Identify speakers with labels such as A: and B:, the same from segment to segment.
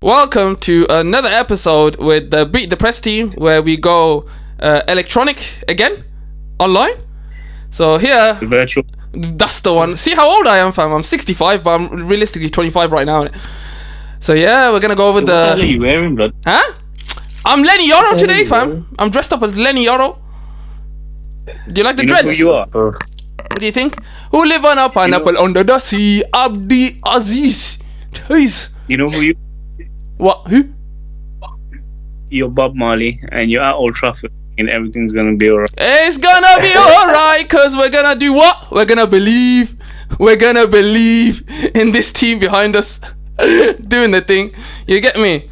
A: Welcome to another episode with the Beat the Press team, where we go electronic again, online. So here,
B: virtual.
A: That's the one. See how old I am, fam? I'm 65, but I'm realistically 25 right now. So yeah, we're gonna go over
B: What the hell are you wearing, blood?
A: Huh? I'm Lenny Yoro today, fam. I'm dressed up as Lenny Yoro. Do you like the dreads?
B: Know who you are?
A: What do you think? Who live on a pineapple under the sea? Abdi Aziz. Jeez.
B: You know who you?
A: What? Who?
B: You're Bob Marley, and you're at Old Trafford, and everything's gonna be alright.
A: It's gonna be alright, cause we're gonna do what? We're gonna believe. We're gonna believe in this team behind us doing the thing. You get me?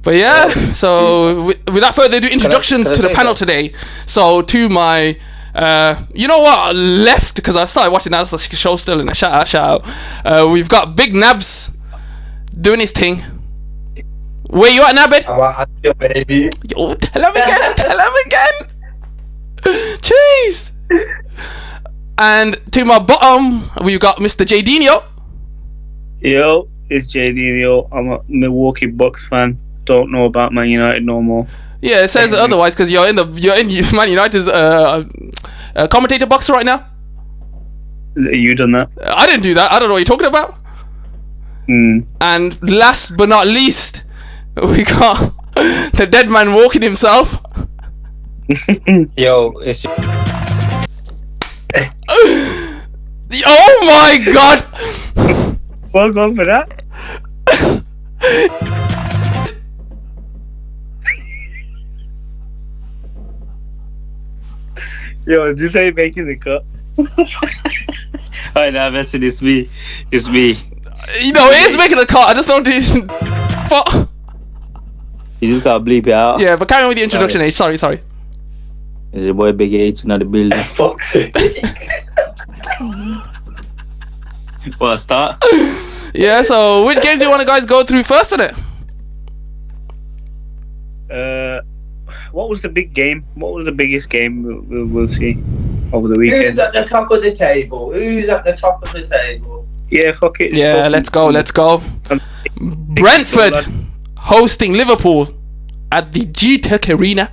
A: But yeah, so without further ado, introductions to the panel today. So to my, you know what, left, because I started watching that show still, in a shout out. We've got Big Nabs doing his thing. Where you at, Nabbit?
C: I'm at your baby.
A: Yo, tell him again. Jeez. And to my bottom, we've got Mr. Jadinho.
B: Yo, it's JD. I'm a Milwaukee Bucks fan. Don't know about Man United no more.
A: Yeah, it says otherwise because you're in Man United's commentator box right now.
B: You done that?
A: I didn't do that. I don't know what you're talking about. And last but not least, we got the dead man walking himself.
C: Yo, it's
A: Oh my god!
B: Well gone for that. Yo, this ain't making the cut.
D: Alright, now listen, it's me.
A: You know, it is making the cut. I just don't do. Fuck.
D: You just gotta bleep it out.
A: Yeah, but carry on with the introduction, H. Sorry.
D: It's your boy Big H, not the building.
C: fuck's sake.
D: Well, start.
A: Yeah, so which games do you want to guys go through first in it?
B: What was the big game? What was the biggest game we'll see over the
C: Who's
B: weekend?
C: at the top of the table?
B: Yeah, fuck it.
A: Yeah, let's go. Brentford hosting Liverpool at the G-Tech Arena.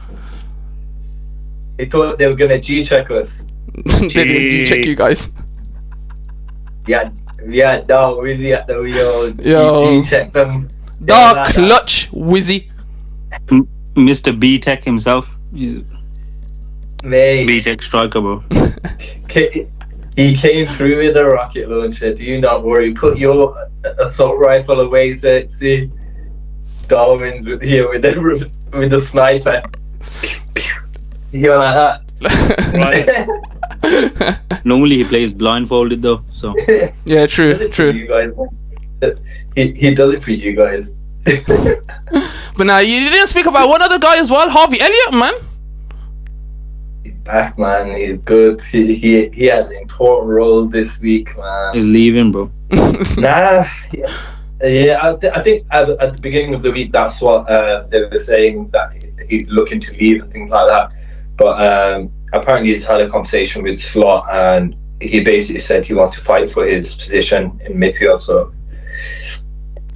C: They thought they were gonna G-check us.
A: They didn't G-check you guys.
C: Yeah, no, Wizzy at the wheel.
A: Yo.
C: G-check them.
A: Dark clutch, Wizzy.
D: Mr. B-Tech himself.
C: Mate,
D: B-Tech striker, bro.
C: he came through with a rocket launcher. Do you not worry? Put your assault rifle away, sexy. Darwin's here with the sniper. You like that?
B: Right.
D: Normally he plays blindfolded though, so.
A: Yeah, true.
C: You guys. He does it for you guys.
A: But now you didn't speak about one other guy as well, Harvey Elliott, man.
C: He's back, man. He's good. He had an important role this week, man.
D: He's leaving, bro.
C: Nah. Yeah. I think at the beginning of the week, that's what they were saying, that he's looking to leave and things like that. But apparently he's had a conversation with Slot, and he basically said he wants to fight for his position in midfield. So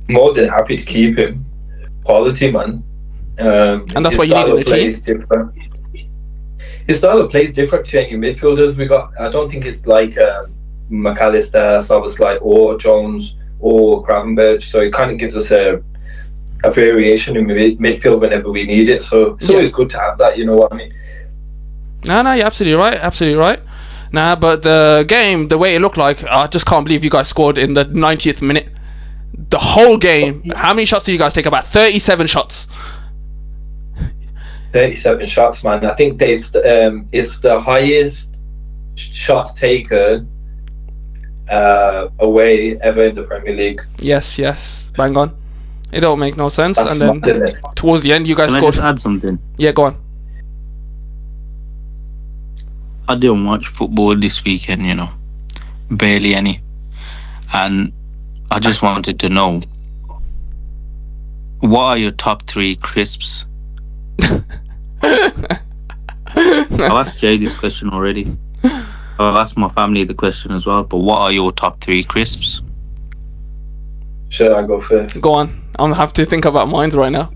C: more than happy to keep him. Quality, man.
A: And that's what you need in the team.
C: His style of play is different to any midfielders we got. I don't think it's like McAllister, Szoboszlai, or Jones, or Gravenberch. So it kind of gives us a variation in midfield whenever we need it. So it's always good to have that, you know what I mean? No,
A: you're absolutely right. Nah, but the game, the way it looked like, I just can't believe you guys scored in the 90th minute. The whole game, how many shots did you guys take? About 37 shots.
C: 37 shots, man. I think it's the highest shots taken away ever in the Premier League.
A: Yes, bang on. It don't make no sense.
C: That's
A: and then towards the end, you guys
D: Can
A: scored.
D: I just add something?
A: Yeah, go on.
D: I didn't watch football this weekend, you know. Barely any. And I just wanted to know, what are your top 3 crisps? I've asked Jay this question already. I've asked my family the question as well, but what are your top 3 crisps?
C: Should I go first?
A: Go on. I'm gonna have to think about mines right now.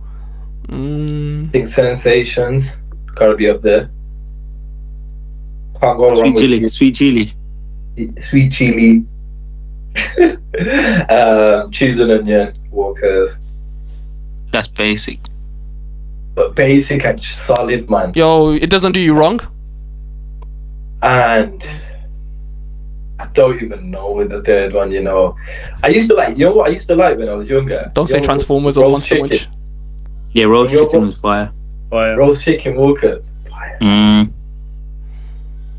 C: I think sensations gotta be up there. Can't go wrong with you.
D: Sweet chili.
C: Sweet chili. Cheese and onion Walkers.
D: That's basic.
C: But basic and solid, man.
A: Yo, it doesn't do you wrong.
C: And I don't even know with the third one, you know. I used to like, you know what I used to like when I was younger?
A: Don't say Transformers or Monster Munch.
D: Yeah, roast chicken was fire.
C: Roast chicken Walkers. Fire.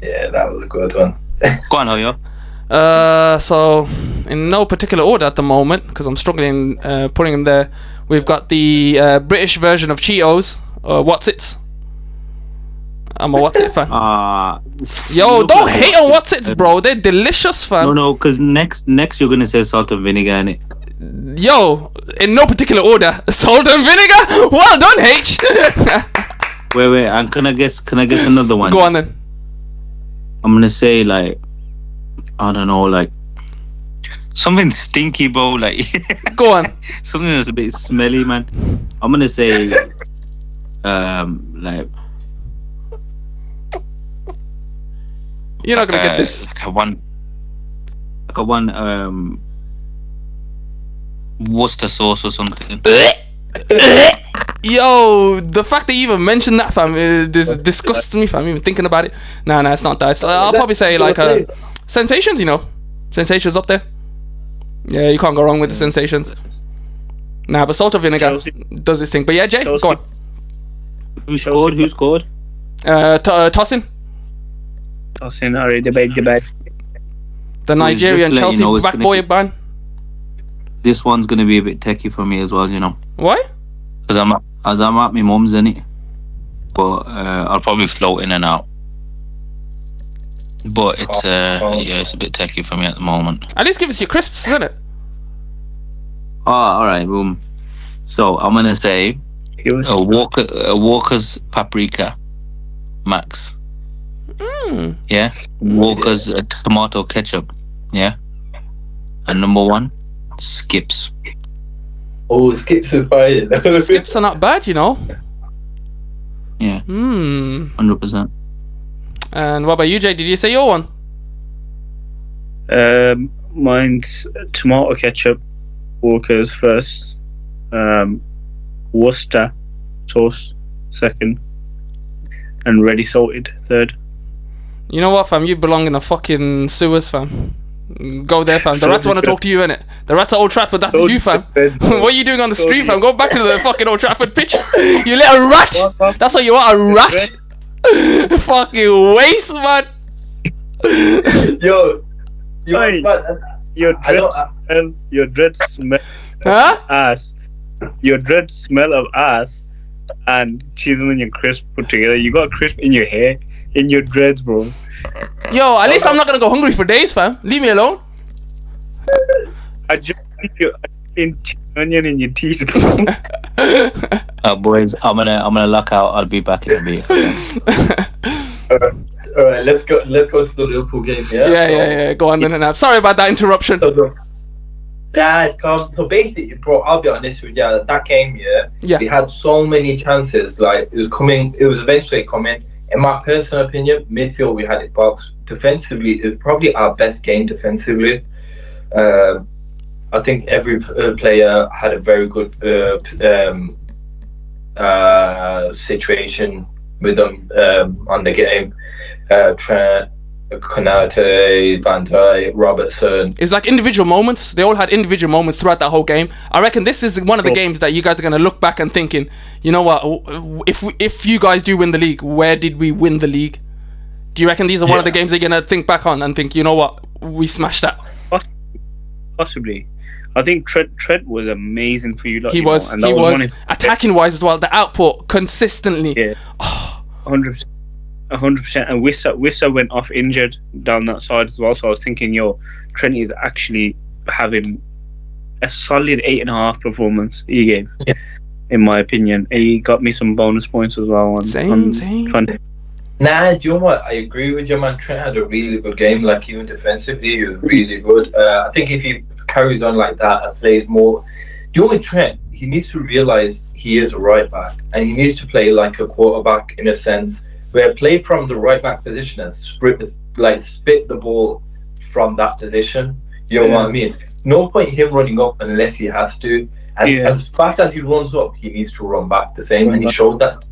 C: Yeah, that was a good one.
D: Go on, Hoyo.
A: So in no particular order at the moment, because I'm struggling putting them there. We've got the British version of Cheetos, What's Its. I'm a What's It fan. Yo, don't hate on What's Its, bro. They're delicious, fam.
D: No, because next you're gonna say salt and vinegar in it.
A: Yo, in no particular order, salt and vinegar. Well done, H.
D: Wait, and can I guess another one?
A: Go on then.
D: I'm gonna say like, I don't know, like something stinky, bro. Like
A: Go on.
D: something that's a bit smelly, man. I'm gonna say like.
A: You're not gonna get this.
D: Like a one Worcester sauce or something.
A: Yo, the fact that you even mentioned that, fam, disgusts me, fam. Even thinking about it. Nah, it's not that. I'll probably say like Sensations. You know, Sensations up there. Yeah, you can't go wrong with the Sensations. Nah, but salt and vinegar does this thing. But yeah, Jay, go on.
D: Who scored?
A: Tosin.
B: Tosin, already debate.
A: The Nigerian Chelsea back boy band.
D: This one's gonna be a bit techie for me as well, you know.
A: Why?
D: Because I'm at my mum's, innit? But I'll probably float in and out. But it's yeah, it's a bit techie for me at the moment.
A: At least give us your crisps, isn't it?
D: Oh, alright, boom. So I'm gonna say a Walker's paprika max. Yeah, Walker's tomato ketchup. Yeah, and number one, Skips.
C: Oh, Skips are fire.
A: Skips are not bad, you know.
D: Yeah. 100%.
A: And what about you, Jay? Did you say your one?
B: Mine's tomato ketchup, Walker's first, Worcester sauce second, and ready salted third.
A: You know what, fam? You belong in the fucking sewers, fam. Go there, fam. The rats want to talk to you, innit? The rats at Old Trafford, that's you, fam. What are you doing on the street, fam? Go back to the fucking Old Trafford pitch. You little rat! That's what you are, a rat! Fucking waste, man!
C: Yo,
B: your dread smell
A: Huh?
B: ass. Your dread smell of ass and cheese and onion crisp put together. You got crisp in your hair, in your dreads, bro.
A: Yo, at least I'm not gonna go hungry for days, fam. Leave me alone.
B: I just think you're in cheese and onion in your teeth.
D: Boys, I'm gonna lock out. I'll be back in a bit.
C: All right, let's go to the Liverpool game.
A: Yeah. Go on then. And sorry about that interruption.
C: Yeah, it's calm. So basically, bro, I'll be honest with you. That game, we had so many chances. Like it was eventually coming. In my personal opinion, midfield we had it boxed. Defensively, it's probably our best game defensively. I think every player had a very good situation with them on the game. Trent, Konate, Van Dijk, Robertson.
A: It's like individual moments. They all had individual moments throughout that whole game. I reckon this is one of the games that you guys are going to look back and thinking, you know what, if you guys do win the league, where did we win the league? Do you reckon these are one of the games they're going to think back on and think, you know what, we smashed that?
B: Possibly. I think Trent was amazing for you. Like,
A: he was attacking wise as well. The output consistently.
B: Yeah, 100%. 100%. And Wissa went off injured down that side as well. So I was thinking, Trent is actually having a solid 8.5 performance he gave. Yeah. In my opinion, he got me some bonus points as well.
A: Same.
C: Nah, do you know what? I agree with you, man. Trent had a really good game. Like even defensively, he was really good. I think if you carries on like that and plays more, the only Trent, he needs to realise he is a right back, and he needs to play like a quarterback in a sense, where play from the right back position and spit the ball from that position. You know what I mean? No point him running up unless he has to. And as fast as he runs up, he needs to run back the same. And he showed that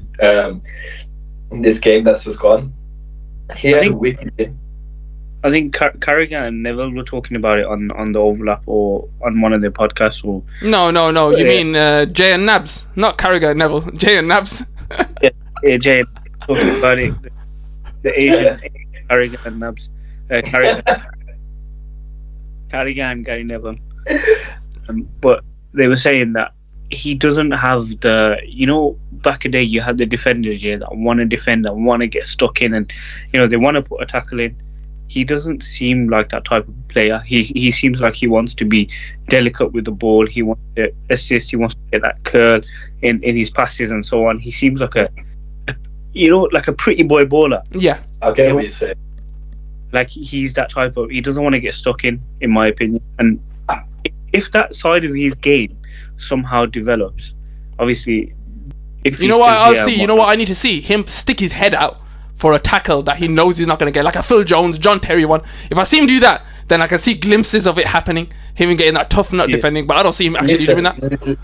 C: in this game that's just gone. He had a wicked game.
B: I think Carragher and Neville were talking about it on the overlap or on one of their podcasts. Or
A: No. You mean Jay and Nabs, not Carragher and Neville. Jay and Nabs.
B: yeah, Jay talking about it. The Asian Carragher and Nabs. Carragher and Gary Neville. But they were saying that he doesn't have the, back a day you had the defenders that want to defend and want to get stuck in, and they want to put a tackle in. He doesn't seem like that type of player. He seems like he wants to be delicate with the ball. He wants to assist. He wants to get that curl in his passes and so on. He seems like a pretty boy baller.
A: Yeah,
C: I get what you're saying.
B: Like he's that type of. He doesn't want to get stuck in my opinion. And if that side of his game somehow develops, obviously, if
A: you know what I'll see. You know what I need to see him stick his head out for a tackle that he knows he's not going to get, like a Phil Jones, John Terry one. If I see him do that, then I can see glimpses of it happening, him getting that tough nut defending, but I don't see him actually doing that.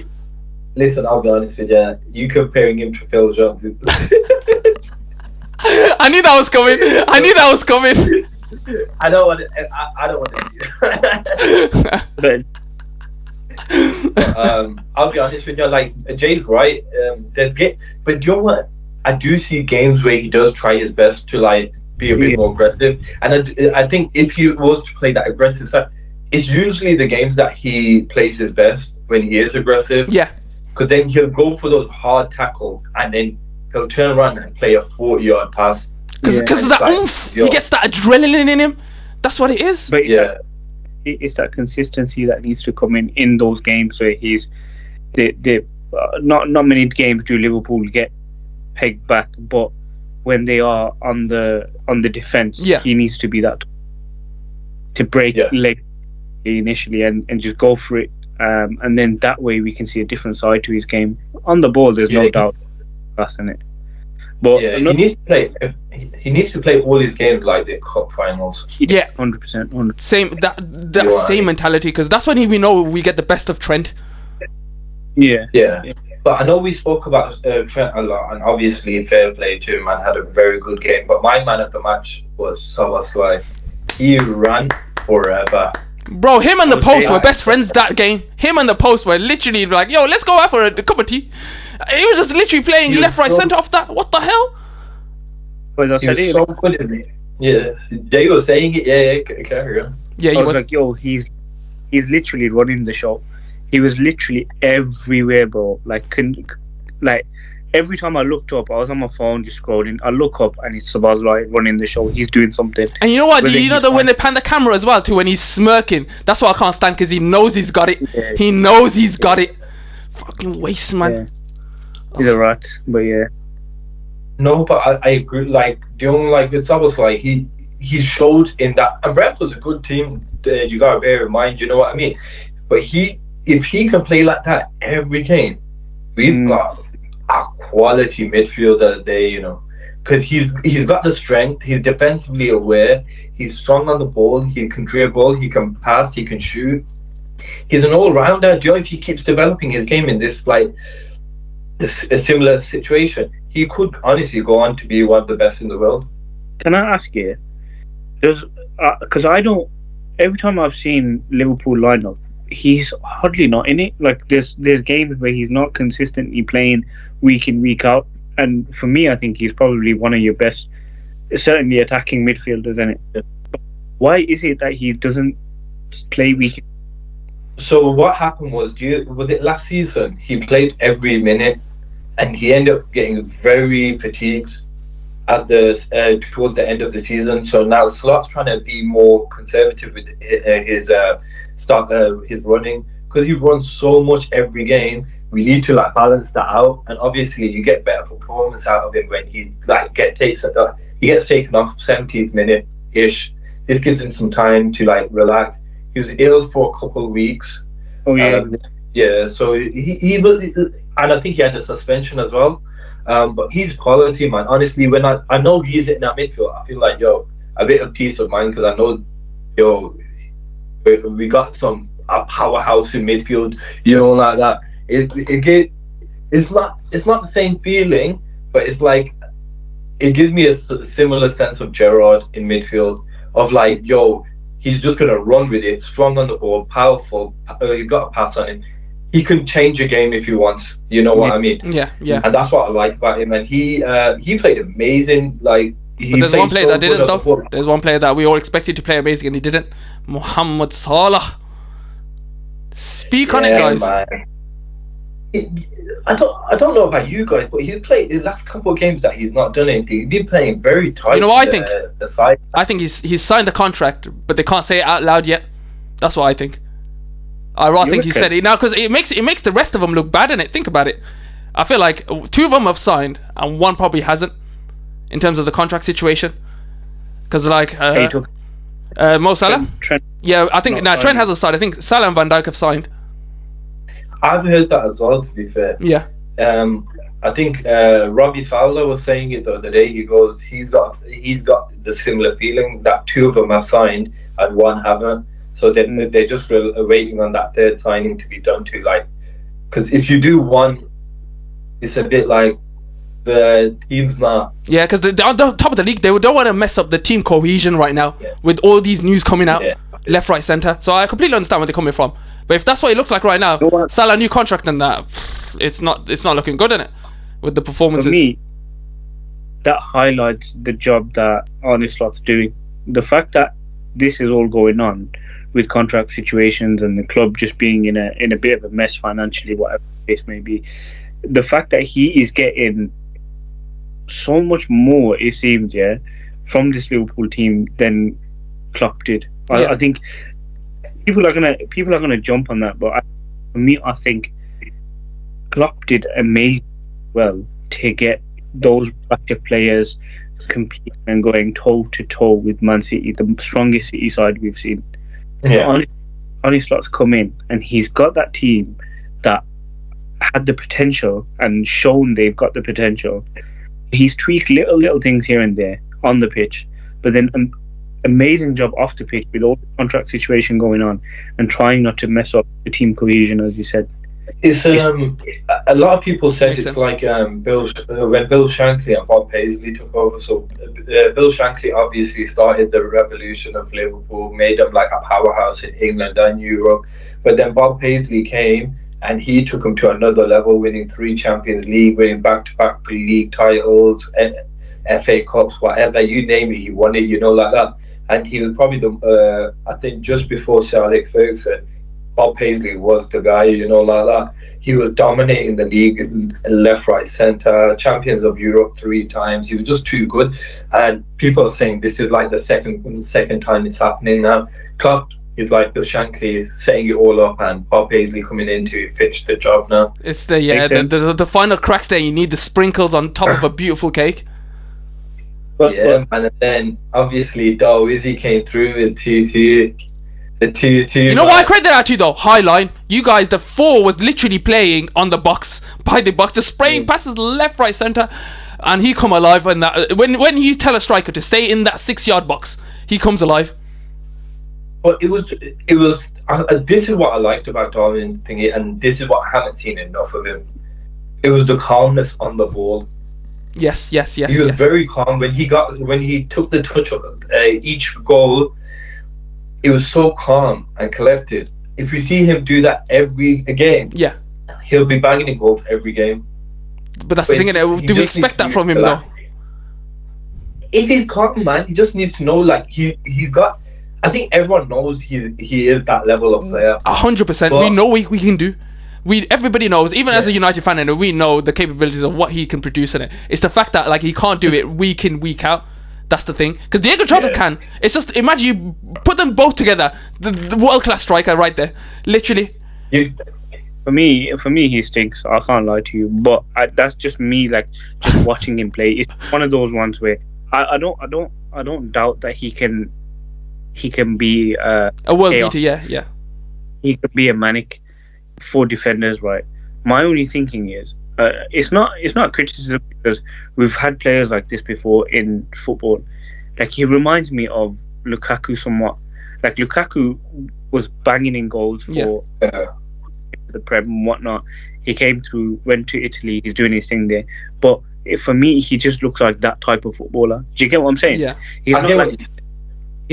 C: Listen, I'll be honest with you. You comparing him to Phil Jones.
A: I knew that was coming.
C: I don't want to. I'll be honest with you. Like Jay's right. But do you know what? I do see games where he does try his best to be a bit more aggressive, and I think if he was to play that aggressive side, it's usually the games that he plays his best when he is aggressive.
A: Yeah,
C: because then he'll go for those hard tackles, and then he'll turn around and play a 40-yard pass.
A: Because of that oomph, he gets that adrenaline in him. That's what it is.
B: But it's that consistency that needs to come in those games where he's not many games do Liverpool get pegged back, but when they are on the defense, he needs to be that to break leg initially and just go for it, and then that way we can see a different side to his game. On the ball, there's no doubt that's in it. But
C: he needs to play. He needs to play all his games like the cup finals.
B: 100%.
A: Same that same mentality, because that's when we know we get the best of Trent.
C: Yeah. But I know we spoke about Trent a lot, and obviously fair play to him and had a very good game. But my man of the match was Szoboszlai. He ran forever.
A: Bro, him and the post were best friends that game. Him and the post were literally like, yo, let's go out for a cup of tea. He was just literally playing left, right, centre off that. What the hell?
C: He was so good at it. Yeah, Jay was saying it. Yeah, carry on.
A: Yeah,
B: he was like, yo, he's literally running the show. He was literally everywhere, bro. Like every time I looked up, I was on my phone just scrolling. I look up and it's Szoboszlai running the show. He's doing something.
A: And you know what? When they pan the camera as well too, when he's smirking, that's what I can't stand, because he knows he's got it. Yeah. He knows he's got it. Fucking waste, man.
B: Yeah. He's a rat, but yeah.
C: No, but I agree. Like the only with Szoboszlai, he showed in that, and Brentford's a good team. You gotta bear in mind, you know what I mean. But if he can play like that every game, we've got a quality midfielder there, because he's got the strength. He's defensively aware. He's strong on the ball. He can dribble. He can pass. He can shoot. He's an all-rounder. Do you know, if he keeps developing his game in this a similar situation, he could honestly go on to be one of the best in the world.
B: Can I ask you? Because every time I've seen Liverpool lineup, he's hardly not in it. Like there's games where he's not consistently playing week in, week out. And for me, I think he's probably one of your best, certainly attacking midfielders, isn't it? Why is it that he doesn't play week in?
C: So what happened was it last season? He played every minute, and he ended up getting very fatigued towards the end of the season. So now Slot's trying to be more conservative with his running, because he runs so much every game. We need to balance that out, and obviously you get better performance out of him when he gets taken off 70th minute ish. This gives him some time to relax. he was ill for a couple of weeks.
B: Oh yeah.
C: Yeah, so he was, and I think he had a suspension as well. But he's quality, man. Honestly, when I know he's in that midfield, I feel like, yo, a bit of peace of mind, because I know, yo, we got a powerhouse in midfield, you know, like that. It's not the same feeling, but it's like, it gives me a similar sense of Gerrard in midfield, of like, yo, he's just gonna run with it, strong on the ball, powerful. He's got a pass on him. He can change a game if he wants. You know what I mean?
A: Yeah.
C: And that's what I like about him. And he played amazing. Like,
A: but there's one player that didn't, though. There's one player that we all expected to play amazing, and he didn't. Mohamed Salah. Speak on it, guys.
C: Man. I don't know about you guys, but he's played the last couple of games that he's not done anything. He's been playing very tight.
A: You know what I think?
C: The side.
A: I think he's signed the contract, but they can't say it out loud yet. That's what I think. I think he said it now, because it makes the rest of them look bad in it. Think about it. I feel like 2 of them have signed and 1 probably hasn't, in terms of the contract situation. Because like Mo Salah.
B: Trent.
A: Yeah, I think Trent hasn't signed. I think Salah and Van Dijk have signed.
C: I've heard that as well, to be fair.
A: Yeah.
C: I think Robbie Fowler was saying it the other day. He goes, he's got the similar feeling that 2 of them have signed and 1 haven't. So they're just waiting on that 3rd signing to be done too. Like, because if you do 1, it's a bit like the team's not.
A: Yeah, because they're on the top of the league. They don't want to mess up the team cohesion right now with all these news coming out, left, right, centre. So I completely understand where they're coming from. But if that's what it looks like right now, Salah new contract and that, it's not looking good, in it, with the performances.
B: For me, that highlights the job that Arne Slot's doing. The fact that this is all going on, with contract situations and the club just being in a bit of a mess financially, whatever the case may be, the fact that he is getting so much more, it seems, from this Liverpool team than Klopp did. I think people are gonna jump on that, but for me, I think Klopp did amazing well to get those batch of players competing and going toe to toe with Man City, the strongest City side we've seen. Arne Slot's come in and he's got that team that had the potential and shown they've got the potential. He's tweaked little things here and there on the pitch, but then an amazing job off the pitch with all the contract situation going on and trying not to mess up the team cohesion, as you said.
C: It's a lot of people said it's like when Bill Shankly and Bob Paisley took over. So Bill Shankly obviously started the revolution of Liverpool, made them like a powerhouse in England and Europe. But then Bob Paisley came and he took them to another level, winning 3 Champions League, winning back-to-back league titles, and FA Cups, whatever, you name it, he won it, you know, like that. And he was probably I think just before Sir Alex Ferguson, Bob Paisley was the guy, you know, like that. He was dominating the league, left, right, centre, champions of Europe 3 times. He was just too good. And people are saying this is like the second time it's happening now. Klopp is like Bill Shankly setting it all up, and Bob Paisley coming in to finish the job now.
A: It's the final cracks there. You need the sprinkles on top of a beautiful cake.
C: And then obviously Darwin came through with 2-2. The 2-2.
A: You know what I credit that to though? High line. You guys, the 4 was literally playing on the box, by the box, just spraying passes left, right, centre, and he come alive. And that when you tell a striker to stay in that 6-yard box, he comes alive.
C: But it was. This is what I liked about Darwin thingy, and this is what I haven't seen enough of him. It was the calmness on the ball.
A: Yes. He
C: was very calm when he took the touch of each goal. It was so calm and collected. If we see him do that every game, he'll be banging in goals every game.
A: But that's the thing. Do we expect that from him though?
C: If he's calm, man, he just needs to know. Like he's got. I think everyone knows he is that level of player.
A: 100%. We know we can do. Everybody knows, even as a United fan, and we know the capabilities of what he can produce in it. It's the fact that like he can't do it week in, week out. That's the thing. Because Diego Jota can. It's just, imagine you put them both together. The world-class striker right there. Literally.
B: For me, he stinks. I can't lie to you. But that's just me, like, just watching him play. It's one of those ones where I don't doubt that he can he can be
A: A world
B: chaos.
A: beater, yeah.
B: He can be a manic for defenders, right? My only thinking is, it's not criticism because we've had players like this before in football. Like, he reminds me of Lukaku somewhat. Like, Lukaku was banging in goals for the Prem and whatnot. He came through, went to Italy, he's doing his thing there. But for me, he just looks like that type of footballer. Do you get what I'm saying?
A: Yeah.
B: He's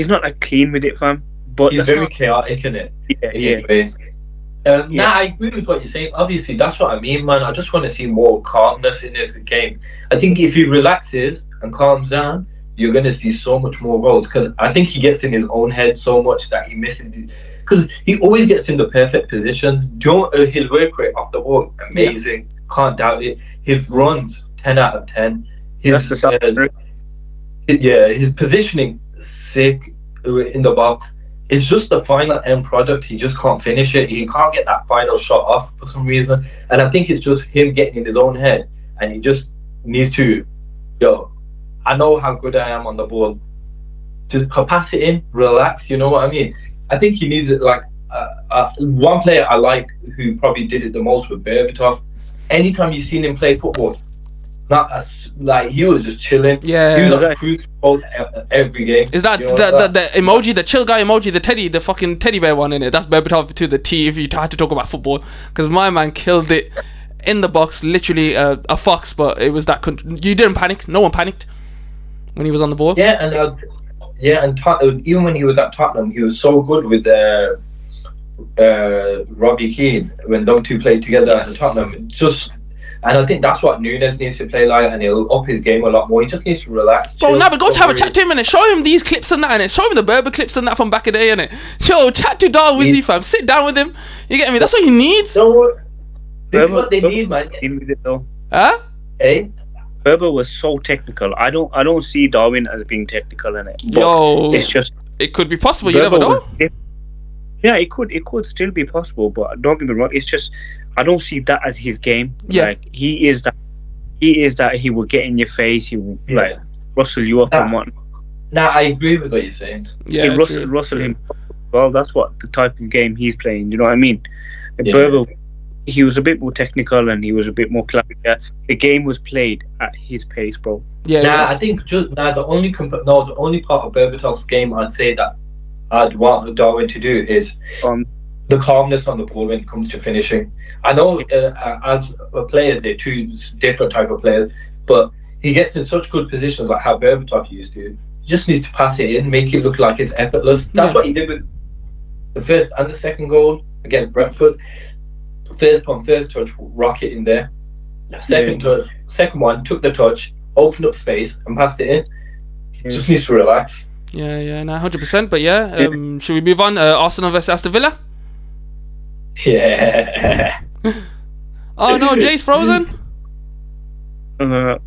B: not like clean with it, fam. But
C: he's very chaotic, isn't it?
B: Yeah.
C: Nah, I agree with what you're saying. Obviously, that's what I mean, man. I just want to see more calmness in his game. I think if he relaxes and calms down, you're going to see so much more goals. Because I think he gets in his own head so much that he misses. Because he always gets in the perfect positions. His work rate off the ball, amazing. Can't doubt it. His runs, 10 out of 10. His positioning, sick in the box. It's just the final end product. He just can't finish it. He can't get that final shot off for some reason. And I think it's just him getting in his own head. And he just needs to, I know how good I am on the ball. Just pass it in, relax, you know what I mean? I think he needs it like, one player I like who probably did it the most with Berbatov. Anytime you've seen him play football, he was just chilling.
A: Yeah,
C: he was like cruise control every game.
A: Is that the emoji, the chill guy emoji, the fucking teddy bear one in it? That's Berbatov to the T. If you had to talk about football, because my man killed it in the box, literally a fox. But it was that you didn't panic. No one panicked when he was on the ball.
C: Yeah, and even when he was at Tottenham, he was so good with Robbie Keane when those two played together at Tottenham. And I think that's what Nunez needs to play like, and he'll up his game a lot more. He just needs to relax.
A: Bro, but go to have a chat to him and show him these clips and that, and show him the Berber clips and that from back in the day, innit? Yo, chat to Darwin, fam. Sit down with him. You get me? That's what he needs.
C: This is what they need, man.
A: Huh?
C: Hey?
B: Berber was so technical. I don't see Darwin as being technical in it.
A: Yo,
B: it's just
A: it could be possible. You never know.
B: Yeah, it could still be possible, but don't get me wrong. It's just I don't see that as his game.
A: Yeah,
B: like he is that. He will get in your face. He will like rustle you up and whatnot.
C: Nah, I agree with what you're saying.
B: Yeah, rustle him. Well, that's what the type of game he's playing. You know what I mean? Berber, he was a bit more technical and he was a bit more clever. The game was played at his pace, bro.
A: Yeah.
C: I think the only part of Berbatov's game I'd say that I'd want Darwin to do is the calmness on the ball when it comes to finishing. I know as a player they're two different type of players, but he gets in such good positions like how Berbatov used to. He just needs to pass it in, make it look like it's effortless. That's what he did with the first and the second goal against Brentford. First touch, rocket in there. Second one, took the touch, opened up space and passed it in. He just needs to relax.
A: Yeah, 100%. But should we move on? Arsenal versus Aston Villa?
C: Yeah.
A: Oh no, Jay's frozen.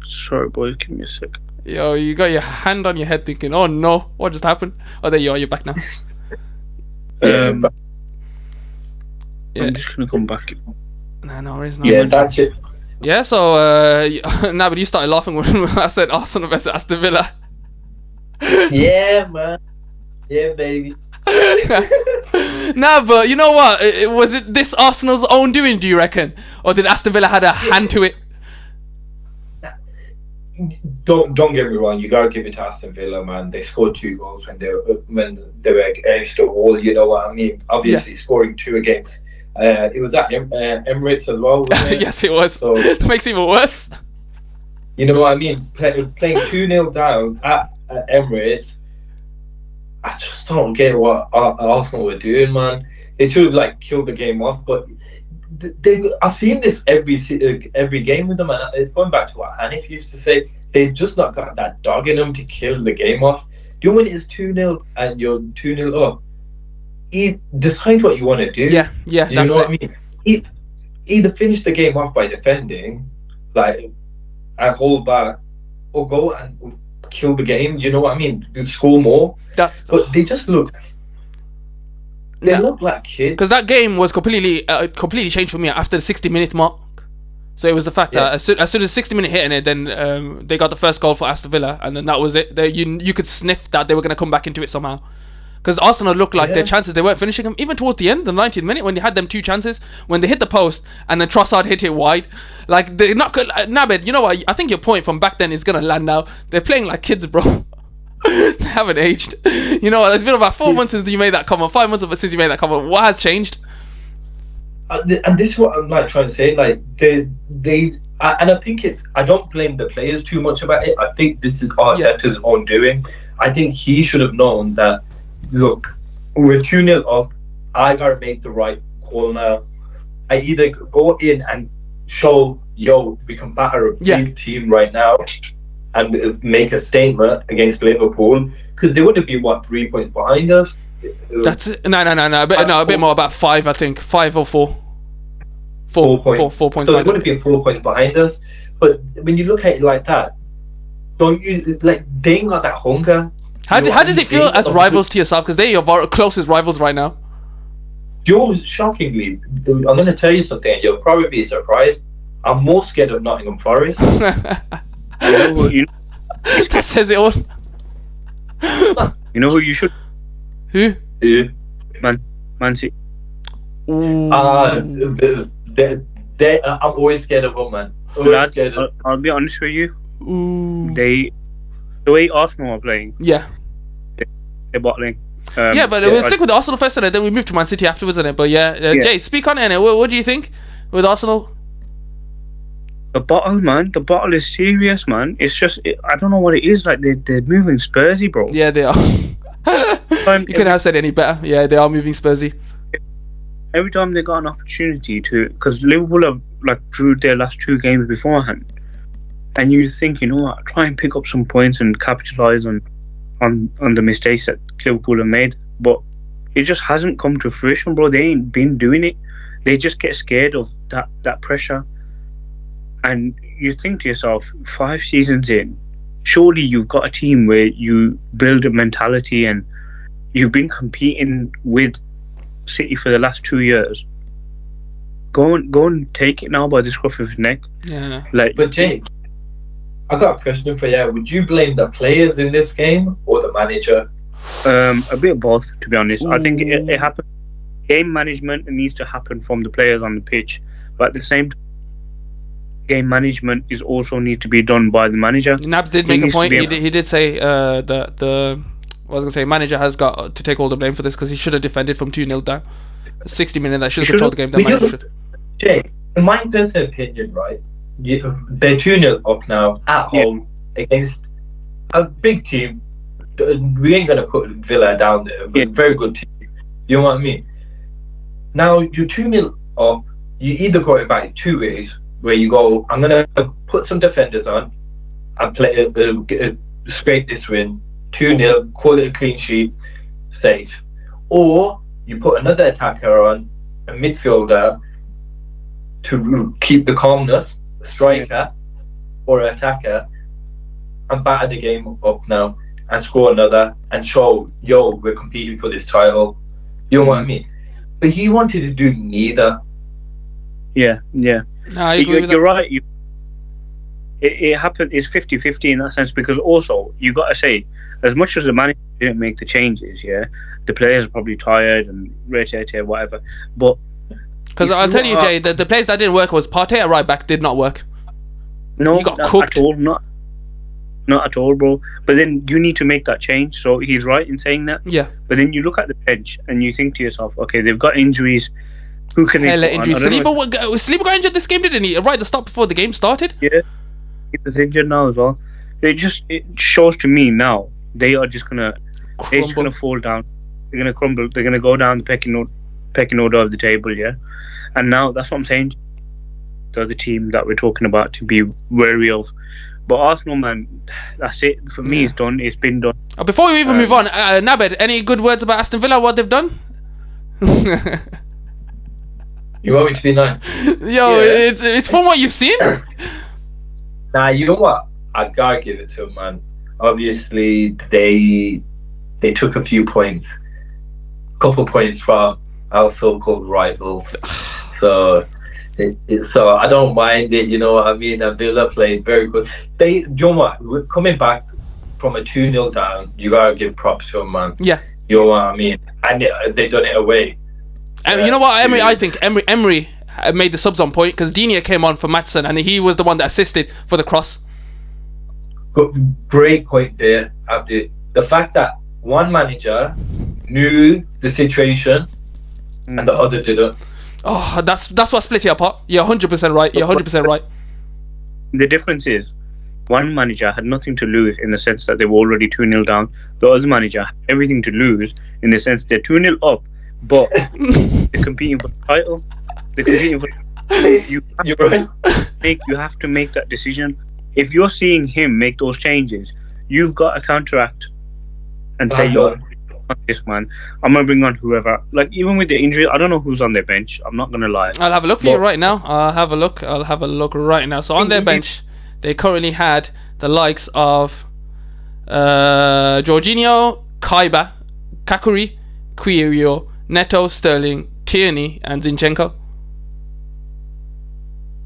B: Sorry, boys, give me a sec.
A: Yo, you got your hand on your head thinking, oh no, what just happened? Oh, there you are, you're back now.
B: I'm just gonna come back.
A: No, it's not.
C: Yeah, that's it.
A: Yeah, so but you started laughing when I said Arsenal versus Aston Villa.
C: Yeah, man. Yeah, baby.
A: But you know what? Was it this Arsenal's own doing, do you reckon? Or did Aston Villa had a hand to it?
C: Don't get me wrong, you gotta give it to Aston Villa, man. They scored 2 goals when they were against the wall, you know what I mean? Obviously scoring 2 against it was at Emirates as well, wasn't it?
A: Yes, it was. So that makes it even worse.
C: You know what I mean? Playing 2-0 down at Emirates, I just don't get what Arsenal were doing, man. They should have killed the game off, but I've seen this every game with them, and it's going back to what Hanif used to say. They've just not got that dog in them to kill the game off. Do you know when it's 2-0 and you're 2-0 up? Decide what you want to do.
A: Yeah,
C: you
A: that's
C: know what I mean? Either finish the game off by defending, and hold back, or go and kill the game. You know what I mean? Score more. But they just look. They look like kids.
A: Because that game was completely changed for me after the 60-minute mark. So it was the fact that as soon as 60-minute hit in it, then they got the first goal for Aston Villa, and then that was it. You could sniff that they were going to come back into it somehow. Because Arsenal looked like their chances, they weren't finishing them. Even towards the end, the 90th minute, when they had them 2 chances, when they hit the post and then Trossard hit it wide, like they're not good. Nabed, you know what? I think your point from back then is gonna land now. They're playing like kids, bro. They haven't aged. You know what? It's been about 4 months since you made that comment. 5 months since you made that comment. What has changed?
C: And this is what I'm like trying to say. Like and I think I don't blame the players too much about it. I think this is Arteta's own doing. I think he should have known that. Look, we're 2-0 up. I gotta make the right call now. I either go in and show, we can batter a big team right now and make a statement against Liverpool, because they would have been 3 points behind us.
A: That's no. A bit more, about 5, I think, 5 or 4. 4 points. 4 points.
C: So it would have been 4 points behind us. But when you look at it like that, don't you like they ain't got that hunger?
A: How does it feel as rivals to yourself? Because they're your closest rivals right now.
C: Shockingly, I'm going to tell you something, and you'll probably be surprised. I'm more scared of Nottingham Forest.
A: That says it all.
B: You know who you should?
A: Who?
B: Man City.
C: I'm always scared of them, man.
B: I'll be honest with you.
A: Ooh.
B: The way Arsenal are playing.
A: Yeah.
B: They're bottling.
A: But we'll stick with Arsenal first, and then we move to Man City afterwards, isn't it? But Jay, speak on it. What do you think with Arsenal?
B: The bottle is serious, man. It's just I don't know what it is. Like they're moving Spursy, bro.
A: Yeah, they are. You couldn't have said any better. Yeah, they are moving Spursy.
B: Every time they got an opportunity to, because Liverpool have drew their last 2 games beforehand, and you think, you know what, try and pick up some points and capitalise on the mistakes that Liverpool have made, but it just hasn't come to fruition, bro. They ain't been doing it. They just get scared of that pressure, and you think to yourself, 5 seasons in, surely you've got a team where you build a mentality, and you've been competing with City for the last 2 years. Go and take it now by the scruff of his neck.
A: Yeah.
C: But Jay, I got a question for you. Would you blame the players in this game or the manager?
B: A bit of both, to be honest.
A: Ooh.
B: I think it happened. Game management needs to happen from the players on the pitch, but at the same time, game management is also need to be done by the manager.
A: Nabs did make a point. He did say manager has got to take all the blame for this, because he should have defended from 2-0 down. 60 minutes, that should have controlled the game. That manager should.
C: Jay, in my personal opinion, right, they're 2-0 up now at home against a big team. We ain't gonna put Villa down there, but very good team. You know what I mean? Now you're 2-0 up. You either go about 2 ways, where you go, I'm gonna put some defenders on and play scrape this win, 2-0, call it a clean sheet, safe. Or you put another attacker on, a midfielder, to keep the calmness, a striker or an attacker, and batter the game up now and score another and show, we're competing for this title. You know what I mean? But he wanted to do neither.
B: Yeah.
A: No, I agree with
B: you're right. It happened. It's 50-50 in that sense, because also you got to say, as much as the manager didn't make the changes, the players are probably tired and irritated, whatever. But
A: because I'll tell you, Jay, the place that didn't work was Partey at right back did not work.
B: No,
A: he got cooked.
B: At all, not at all, bro. But then you need to make that change. So he's right in saying that.
A: Yeah.
B: But then you look at the bench and you think to yourself, okay, they've got injuries. Who can they put
A: injuries? Saliba got injured this game, didn't he? Right at the start before the game started.
B: Yeah, he was injured now as well. It shows to me now they are just gonna fall down. They're gonna crumble. They're gonna go down the pecking order of the table. Yeah, and now that's what I'm saying. The other team that we're talking about to be wary of. But Arsenal, man, that's it. For me, it's done. It's been done.
A: Before we even move on, Nabed, any good words about Aston Villa, what they've done?
C: You want me to be nice?
A: It's from what you've seen.
C: Nah, you know what? I gotta give it to them, man. Obviously, they took a few points, couple points from our so-called rivals. So I don't mind it. You know what I mean? And Villa played very good. You know what? We're coming back from a 2-0 down. You gotta give props to them, man.
A: Yeah.
C: You know what I mean? And they done it away.
A: And you know what, Emery? I think Emery made the subs on point because Digne came on for Maatsen and he was the one that assisted for the cross.
C: Great point there, Abdi. The fact that one manager knew the situation and the other didn't.
A: Oh, that's what split it apart. You're 100% right. You're 100% right.
B: The difference is, one manager had nothing to lose in the sense that they were already 2-0 down. The other manager had everything to lose in the sense they're 2-0 up, but they're competing for the title. They're competing for. You have to make that decision. If you're seeing him make those changes, you've got to counteract and say, "Yo, this man, I'm gonna bring on whoever." Like even with the injury, I don't know who's on their bench. I'm not gonna lie.
A: I'll have a look for you right now. I'll have a look right now. So on their bench, they currently had the likes of Jorginho, Kaiba, Kakuri, Quirio, Neto, Sterling, Tierney, and Zinchenko.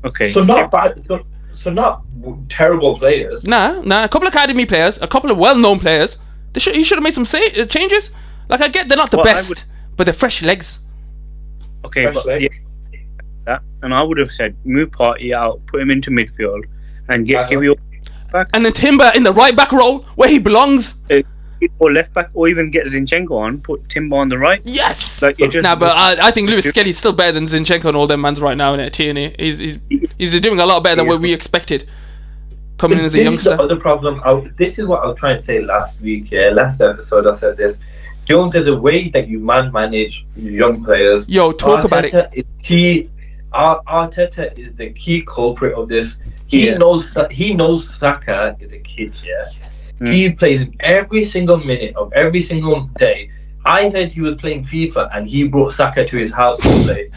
B: Okay.
C: So not bad. So not terrible players.
A: Nah. A couple of academy players, a couple of well-known players. He should have made some changes. Like I get they're not the best, but they're fresh legs.
B: Okay, and I would have said move Partey out, put him into midfield, and give you back. And
A: then Timber in the right back role where he belongs.
B: Or left back, or even get Zinchenko on, put Timber on the right.
A: Yes.
B: Like,
A: but I think Lewis Skelly's still better than Zinchenko and all them mans right now in Tierney. He's doing a lot better than what we expected coming in as a youngster.
C: This is the other problem. This is what I was trying to say last week. Last episode, I said this. Don't there's a way that you manage young players.
A: Yo, talk about it.
C: Is key. Arteta is the key culprit of this. He knows Saka is a kid. Yeah. Yes. He plays him every single minute of every single day. I heard he was playing FIFA and he brought Saka to his house to play.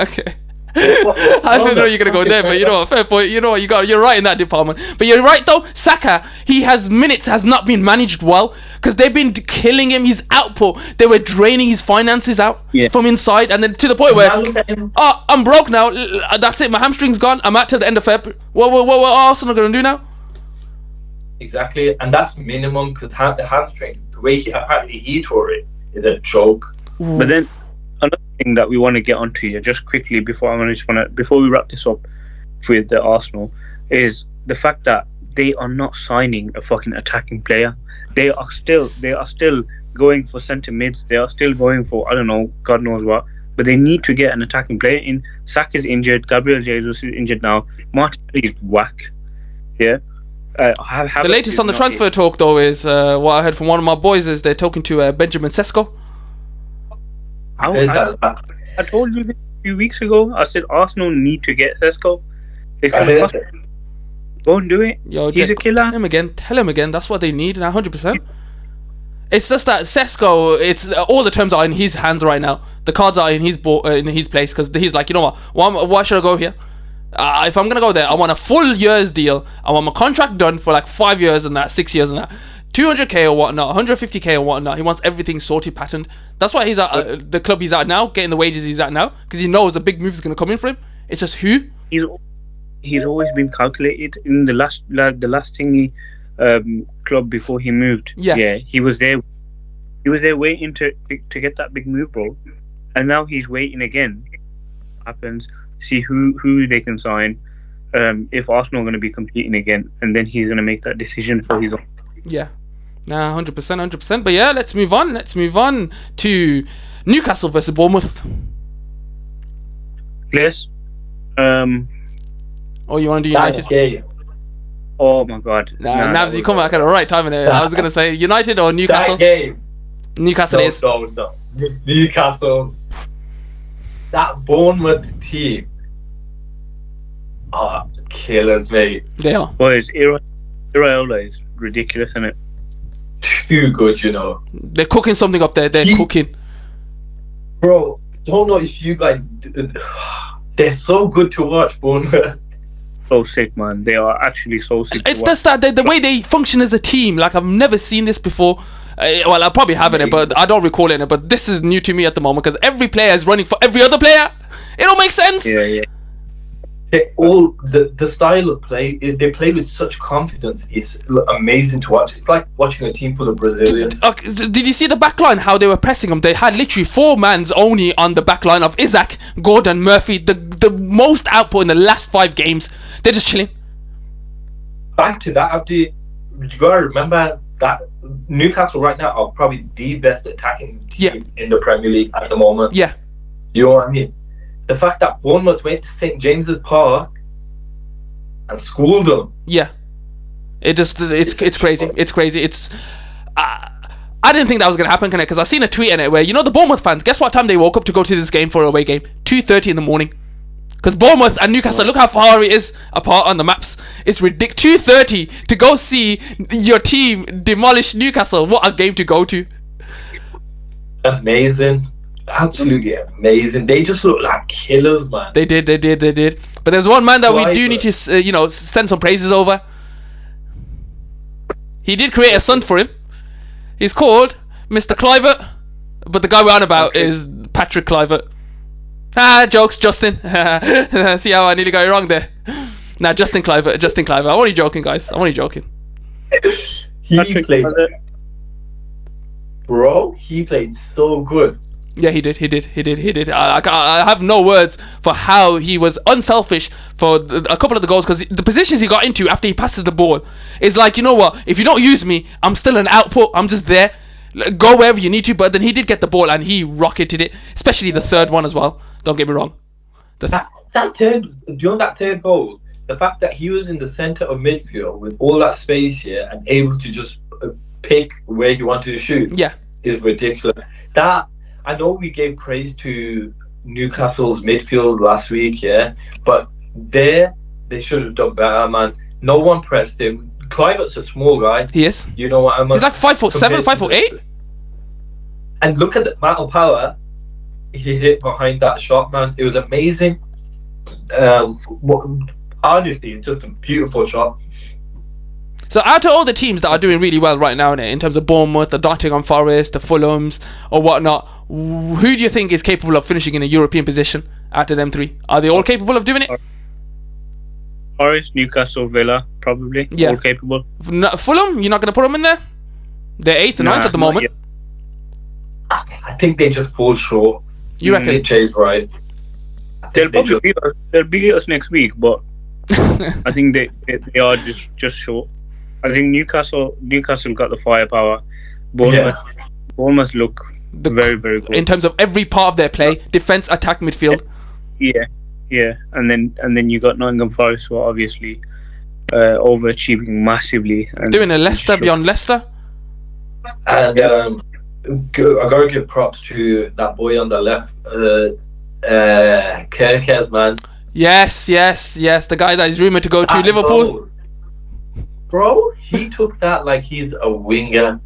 A: Okay. I didn't know you were gonna go there, but you know what, fair point. You know what, you're right in that department. But you're right though, Saka, his minutes has not been managed well because they've been killing him. His output, they were draining his finances out from inside, and then to the point where I'm broke now. That's it. My hamstring's gone. I'm out till the end of February. What Arsenal gonna do now?
C: Exactly, and that's minimum because the hamstring, the way he tore it, is a joke.
B: But then another thing that we want to get onto here, just quickly before we wrap this up with the Arsenal, is the fact that they are not signing a fucking attacking player. They are still going for centre mids. They are still going for, I don't know, God knows what. But they need to get an attacking player in. Saka is injured. Gabriel Jesus is injured now. Martinelli is whack. Yeah.
A: The latest on the transfer talk, though, is what I heard from one of my boys is they're talking to Benjamin Sesko.
B: I told you this a few weeks ago. I said Arsenal need to get Sesko. Go and do it.
A: Yo,
B: he's a killer.
A: Tell him again. That's what they need, 100%. It's just that Sesko, it's all the terms are in his hands right now. The cards are in his place because he's like, you know what? Why should I go here? If I'm gonna go there, I want a full year's deal. I want my contract done for like 5 years and that, 6 years and that, 200k or whatnot, 150k or whatnot. He wants everything sorted, patterned. That's why he's at the club he's at now, getting the wages he's at now, because he knows a big move is gonna come in for him. It's just who.
B: He's always been calculated in the last thingy club before he moved. Yeah, he was there. He was there waiting to get that big move, bro. And now he's waiting again. Happens. See who they can sign, if Arsenal are going to be competing again, and then he's going to make that decision for his own.
A: Yeah, 100%. But yeah, let's move on. Let's move on to Newcastle versus Bournemouth.
B: Yes.
A: Oh, you want to do United?
C: Okay.
B: Oh my God.
A: Navs, you come back at the right time. I was going to say United or Newcastle.
C: That game.
A: Newcastle is.
C: No. Newcastle. That Bournemouth team are killers, mate.
A: They are.
B: Boys, Iraola is ridiculous, isn't it?
C: Too good, you know.
A: They're cooking something up there. They're cooking.
C: Bro, don't know if you guys... They're so good to watch, Bournemouth.
B: So sick, man. They are actually so sick.
A: It's just that the way they function as a team. Like, I've never seen this before. Well, I probably haven't it, but I don't recall it. But this is new to me at the moment because every player is running for every other player. It don't make sense.
C: Yeah. they all the style of play, they play with such confidence. It's amazing to watch. It's like watching a team full of Brazilians.
A: Did you see the back line, how they were pressing them? They had literally 4 mans only on the back line of Isaac, Gordon, Murphy, the most output in the last 5 games. They're just chilling.
C: Back to that, Abdi, you gotta remember that Newcastle right now are probably the best attacking team in the Premier League at the moment.
A: Yeah.
C: You know what I mean? The fact that Bournemouth went to St. James's Park and schooled them.
A: Yeah. It's crazy. It's crazy. I didn't think that was going to happen, because I seen a tweet in it where, the Bournemouth fans, guess what time they woke up to go to this game for an away game? 2:30 in the morning. Because Bournemouth and Newcastle, look how far it is apart on the maps. It's ridiculous. 2:30 to go see your team demolish Newcastle. What a game to go to.
C: Amazing. Absolutely amazing. They just look like killers, man.
A: They did. But there's one man that we do need to, send some praises over. He did create a son for him. He's called Mr. Clivert, but the guy we're on about is Patrick Clivert. Jokes, Justin. See how I nearly got it wrong there? Nah, Justin Clivert. I'm only joking, guys. I'm only joking.
C: He played so good.
A: Yeah, he did. I have no words for how he was unselfish for a couple of the goals, because the positions he got into after he passes the ball is like, you know what, if you don't use me, I'm still an output, I'm just there, go wherever you need to. But then he did get the ball and he rocketed it, especially the third one as well, don't get me wrong.
C: That third, during that third goal, the fact that he was in the centre of midfield with all that space here and able to just pick where he wanted to shoot is ridiculous. That, I know we gave praise to Newcastle's midfield last week, but they should have done better, man. No one pressed him. Clivert's a small guy.
A: He is.
C: You know what I mean?
A: He's like 5'7", 5'8".
C: And look at the amount of power he hit behind that shot, man. It was amazing. Honestly, just a beautiful shot.
A: So out of all the teams that are doing really well right now in terms of Bournemouth, the Nottingham Forest, the Fulhams or whatnot, who do you think is capable of finishing in a European position out of them 3? Are they all capable of doing it?
B: Forest, Newcastle, Villa, probably.
A: Yeah.
B: All capable.
A: Fulham, you're not going to put them in there? They're 8th and 9th at the moment.
C: I think they just fall short.
A: You reckon?
C: Jay's right.
B: They'll beat us next week, but I think they are just short. I think Newcastle got the firepower. Bournemouth look very, very good
A: in terms of every part of their play: defense, attack, midfield.
B: Yeah, and then you got Nottingham Forest, who are obviously overachieving massively. And
A: doing a Leicester beyond Leicester.
C: And I gotta give props to that boy on the left, Kerkez, man.
A: Yes. The guy that is rumoured to go to Liverpool.
C: Bro, he took that like he's a winger.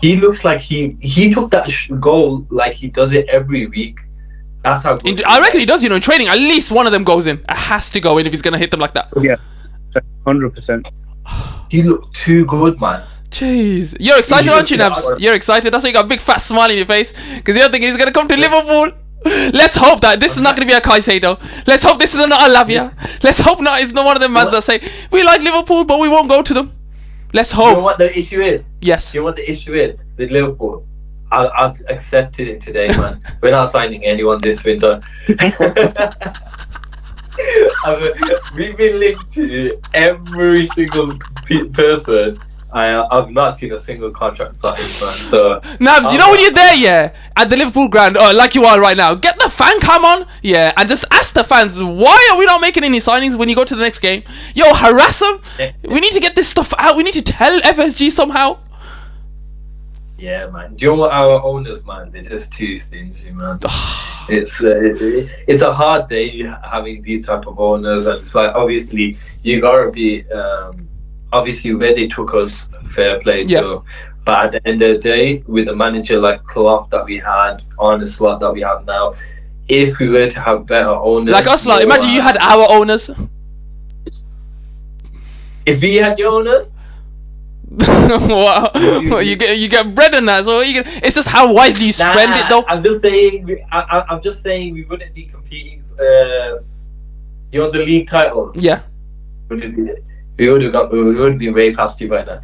C: He looks like he took that goal like he does it every week. That's how good
A: I reckon he does, in training. At least one of them goes in. It has to go in if he's going to hit them like that.
B: Yeah, 100%.
C: He looked too good, man.
A: Jeez. You're excited, aren't you, Nabs? You're excited. That's why you got a big fat smile on your face. Because you're thinking he's going to come to Liverpool. Let's hope that this is not going to be a Caicedo. Let's hope this is not a Lavia. Let's hope not. It's not one of them mans that say, we like Liverpool, but we won't go to them. Let's hope.
C: You know what the issue is?
A: Yes.
C: You know what the issue is with Liverpool? I've accepted it today, man. We're not signing anyone this winter. We've been linked to every single person. I've not seen a single contract signed, man. So
A: Nabs, you know when you're there, at the Liverpool ground, like you are right now, get the fan cam on, and just ask the fans, why are we not making any signings when you go to the next game? Yo, harass them. We need to get this stuff out. We need to tell FSG somehow.
C: Yeah, man. Do you know what our owners, man? They're just too stingy, man. It's a hard day having these type of owners, and it's like obviously you gotta be obviously where they took us, fair play to. But at the end of the day, with a manager like Klopp that we had on the slot that we have now, if we were to have better owners,
A: like us, like imagine you had our owners.
C: If we had your owners.
A: Wow. you get bread in that, so it's just how wisely you spend it, though.
C: I'm just saying we wouldn't be competing You want the league titles?
A: Yeah.
C: We would have been way past you by now.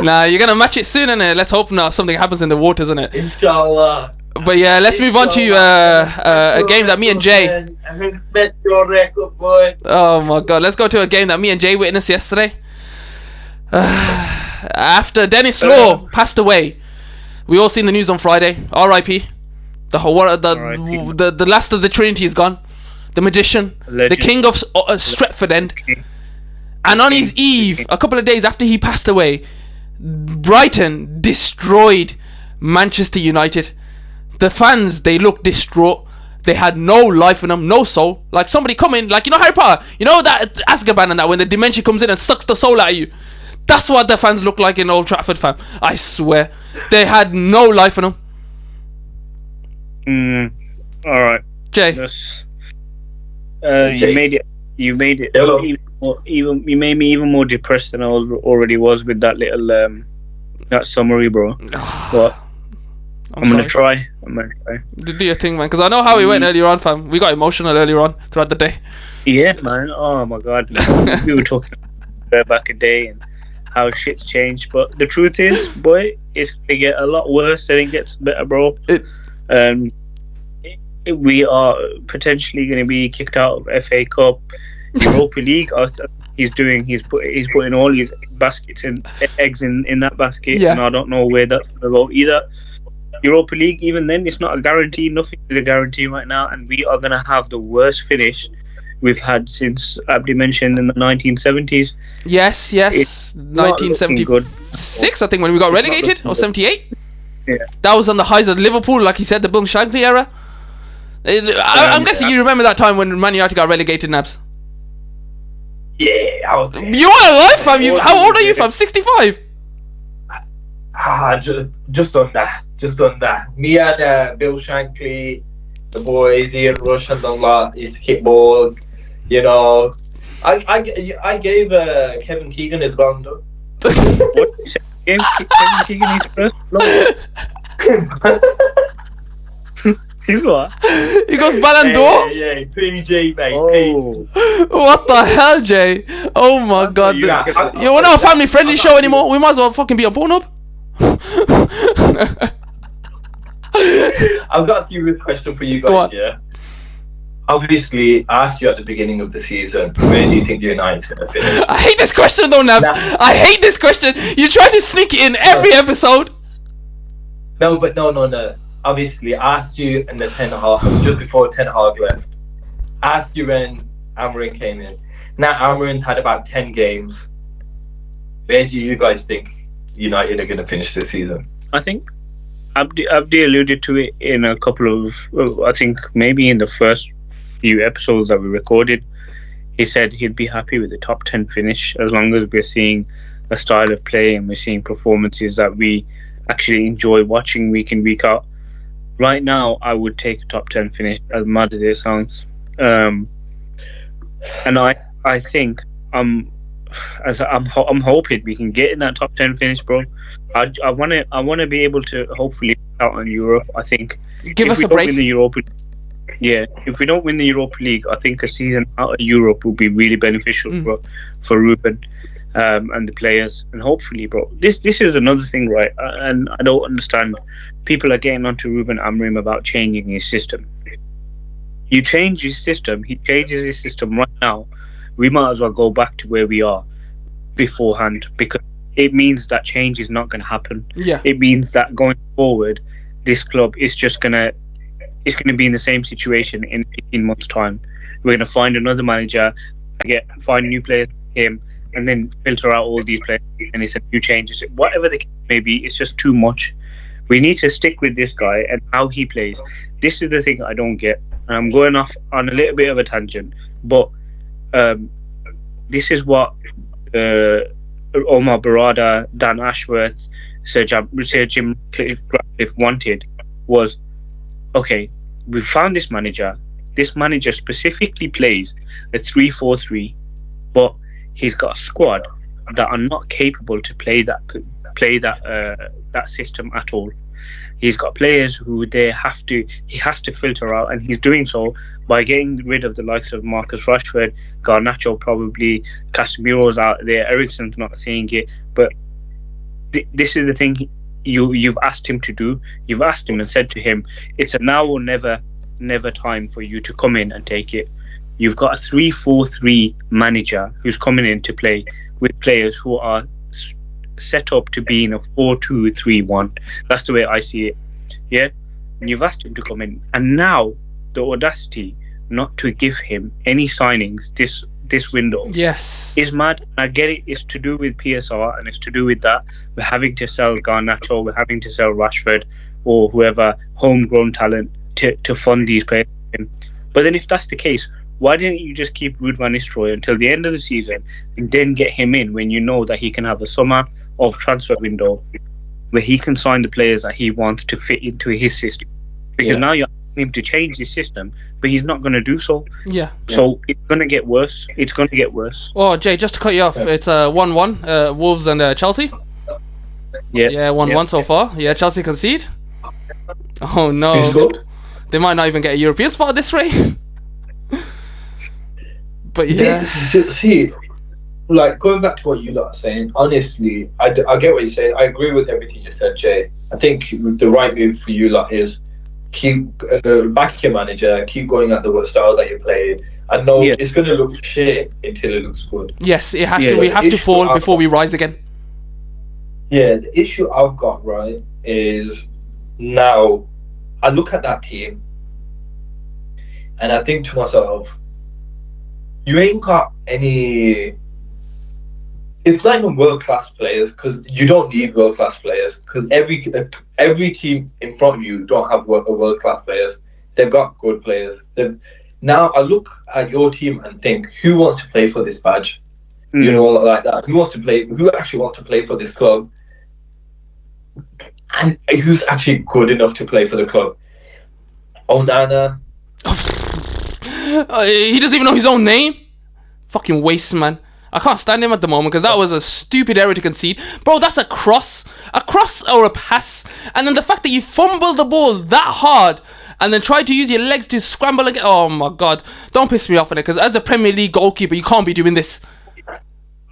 A: Nah, you're gonna match it soon, innit? Let's hope not something happens in the waters, innit?
C: Inshallah.
A: But yeah, let's move on to a game that me and Jay.
C: I respect your record, boy.
A: Oh my god, let's go to a game that me and Jay witnessed yesterday. After Dennis Law passed away, we all seen the news on Friday. R.I.P. The last of the Trinity is gone. The magician, the king of Stretford End. And on his eve, a couple of days after he passed away, Brighton destroyed Manchester United. The fans, they looked distraught. They had no life in them, no soul. Like somebody coming, like, you know Harry Potter, you know that Azkaban and that, when the dementia comes in and sucks the soul out of you. That's what the fans look like in Old Trafford, fam. I swear, they had no life in them.
B: All right,
A: Jay.
B: You made it.
C: Hello.
B: You made me even more depressed than I already was with that little that summary, bro. But I'm gonna try.
A: Do your thing, man, because I know how we went earlier on, fam. We got emotional earlier on throughout the day.
B: Yeah, man. Oh my god, we were talking back a day and how shit's changed. But the truth is, boy, it's gonna get a lot worse. Then it gets better, bro. We are potentially going to be kicked out of FA Cup, Europa League. He's putting all his baskets and eggs in that basket, and I don't know where that's going to go either. Europa League, even then, it's not a guarantee. Nothing is a guarantee right now, and we are going to have the worst finish we've had since Abdi mentioned in the 1970s.
A: Yes, 1976, I think, when we got relegated, or 78.
B: Yeah,
A: that was on the highs of Liverpool, like you said, the Boom Shankly era. I'm guessing you remember that time when Man United got relegated, Nabs.
C: Yeah, I was there.
A: You are alive, fam. How old are you, fam? 65?
C: Just on that. Me and Bill Shankly, the boys, Ian Rush and all that, used to kick ball. You know, I gave Kevin Keegan his band.
B: What? You said Kevin Keegan his first blow? He's what?
A: He goes Ballon d'Or?
C: Yeah, PG, mate.
B: Oh.
A: What the hell, Jay? Oh my god. We're not a family friendly show anymore. We might as well fucking be on Pornhub.
C: I've got a serious question for you guys, yeah? Obviously, I asked you at the beginning of the season, where do you think United's going to finish?
A: I hate this question though, Nabs. I hate this question. You try to sneak it in every episode.
C: No. Obviously, I asked you in the 10.5, just before 10.5 left. I asked you when Amarin came in. Now Amarin's had about 10 games. Where do you guys think United are going to finish this season?
B: I think Abdi alluded to it in a couple of, I think maybe in the first few episodes that we recorded. He said he'd be happy with the top 10 finish as long as we're seeing a style of play and we're seeing performances that we actually enjoy watching week in, week out. Right now, I would take a top 10 finish, as mad as it sounds. And I think I'm hoping we can get in that top 10 finish, bro. I want to be able to hopefully out on Europe. I think
A: give us a break.
B: If we don't win the Europa League, I think a season out of Europe will be really beneficial for Ruben and the players. And hopefully, bro, this is another thing, right? And I don't understand. People are getting onto Ruben Amorim about changing his system. You change his system, he changes his system right now. We might as well go back to where we are beforehand, because it means that change is not going to happen.
A: Yeah.
B: It means that going forward, this club is just gonna be in the same situation in 18 months' time. We're gonna find another manager, find new players for him, and then filter out all these players, and it's a new changes. Whatever the case may be, it's just too much. We need to stick with this guy and how he plays. This is the thing I don't get. And I'm going off on a little bit of a tangent, but this is what Omar Barada, Dan Ashworth, Sir Jim Ratcliffe wanted. Was, okay, we found this manager. This manager specifically plays a 3-4-3, but he's got a squad that are not capable to play that play that system at all. He's got players who he has to filter out, and he's doing so by getting rid of the likes of Marcus Rashford, Garnacho, probably Casemiro's out there, Eriksen's not seeing it. But this is the thing you've asked him to do. You've asked him and said to him, it's a now or never time for you to come in and take it. You've got a 3-4-3 manager who's coming in to play with players who are set up to be in a 4-2-3-1. That's the way I see it. Yeah, and you've asked him to come in, and now the audacity not to give him any signings this window,
A: yes,
B: is mad. I get it. It's to do with PSR, and it's to do with that we're having to sell Garnacho, we're having to sell Rashford or whoever homegrown talent to fund these players. But then if that's the case, why didn't you just keep Ruud van Nistelrooy until the end of the season and then get him in when you know that he can have a summer of transfer window where he can sign the players that he wants to fit into his system? Because now you're asking him to change his system, but he's not going to do so.
A: Yeah.
B: So it's going to get worse. It's going to get worse.
A: Oh, Jay, just to cut you off, it's 1-1, Wolves and Chelsea.
B: Yeah.
A: Yeah, 1-1 so far. Yeah, Chelsea concede. Oh no. They might not even get a European spot at this rate. But yeah.
C: See, like, going back to what you lot are saying, honestly, I get what you're saying. I agree with everything you said, Jay. I think the right move for you lot is keep back your manager, keep going at the style that you're playing. I know it's going to look shit until it looks good.
A: Yes, it has to. We have to fall before we rise again.
C: Yeah, the issue I've got, right, is now I look at that team and I think to myself, you ain't got any. It's not even world-class players, because you don't need world-class players, because every team in front of you don't have world-class players. They've got good players. Now I look at your team and think, who wants to play for this badge? You know, like that. Who actually wants to play for this club? And who's actually good enough to play for the club? Onana.
A: He doesn't even know his own name. Fucking waste, man. I can't stand him at the moment because that was a stupid error to concede. Bro, that's a cross or a pass. And then the fact that you fumbled the ball that hard and then tried to use your legs to scramble again. Oh my God. Don't piss me off on it, because as a Premier League goalkeeper, you can't be doing this.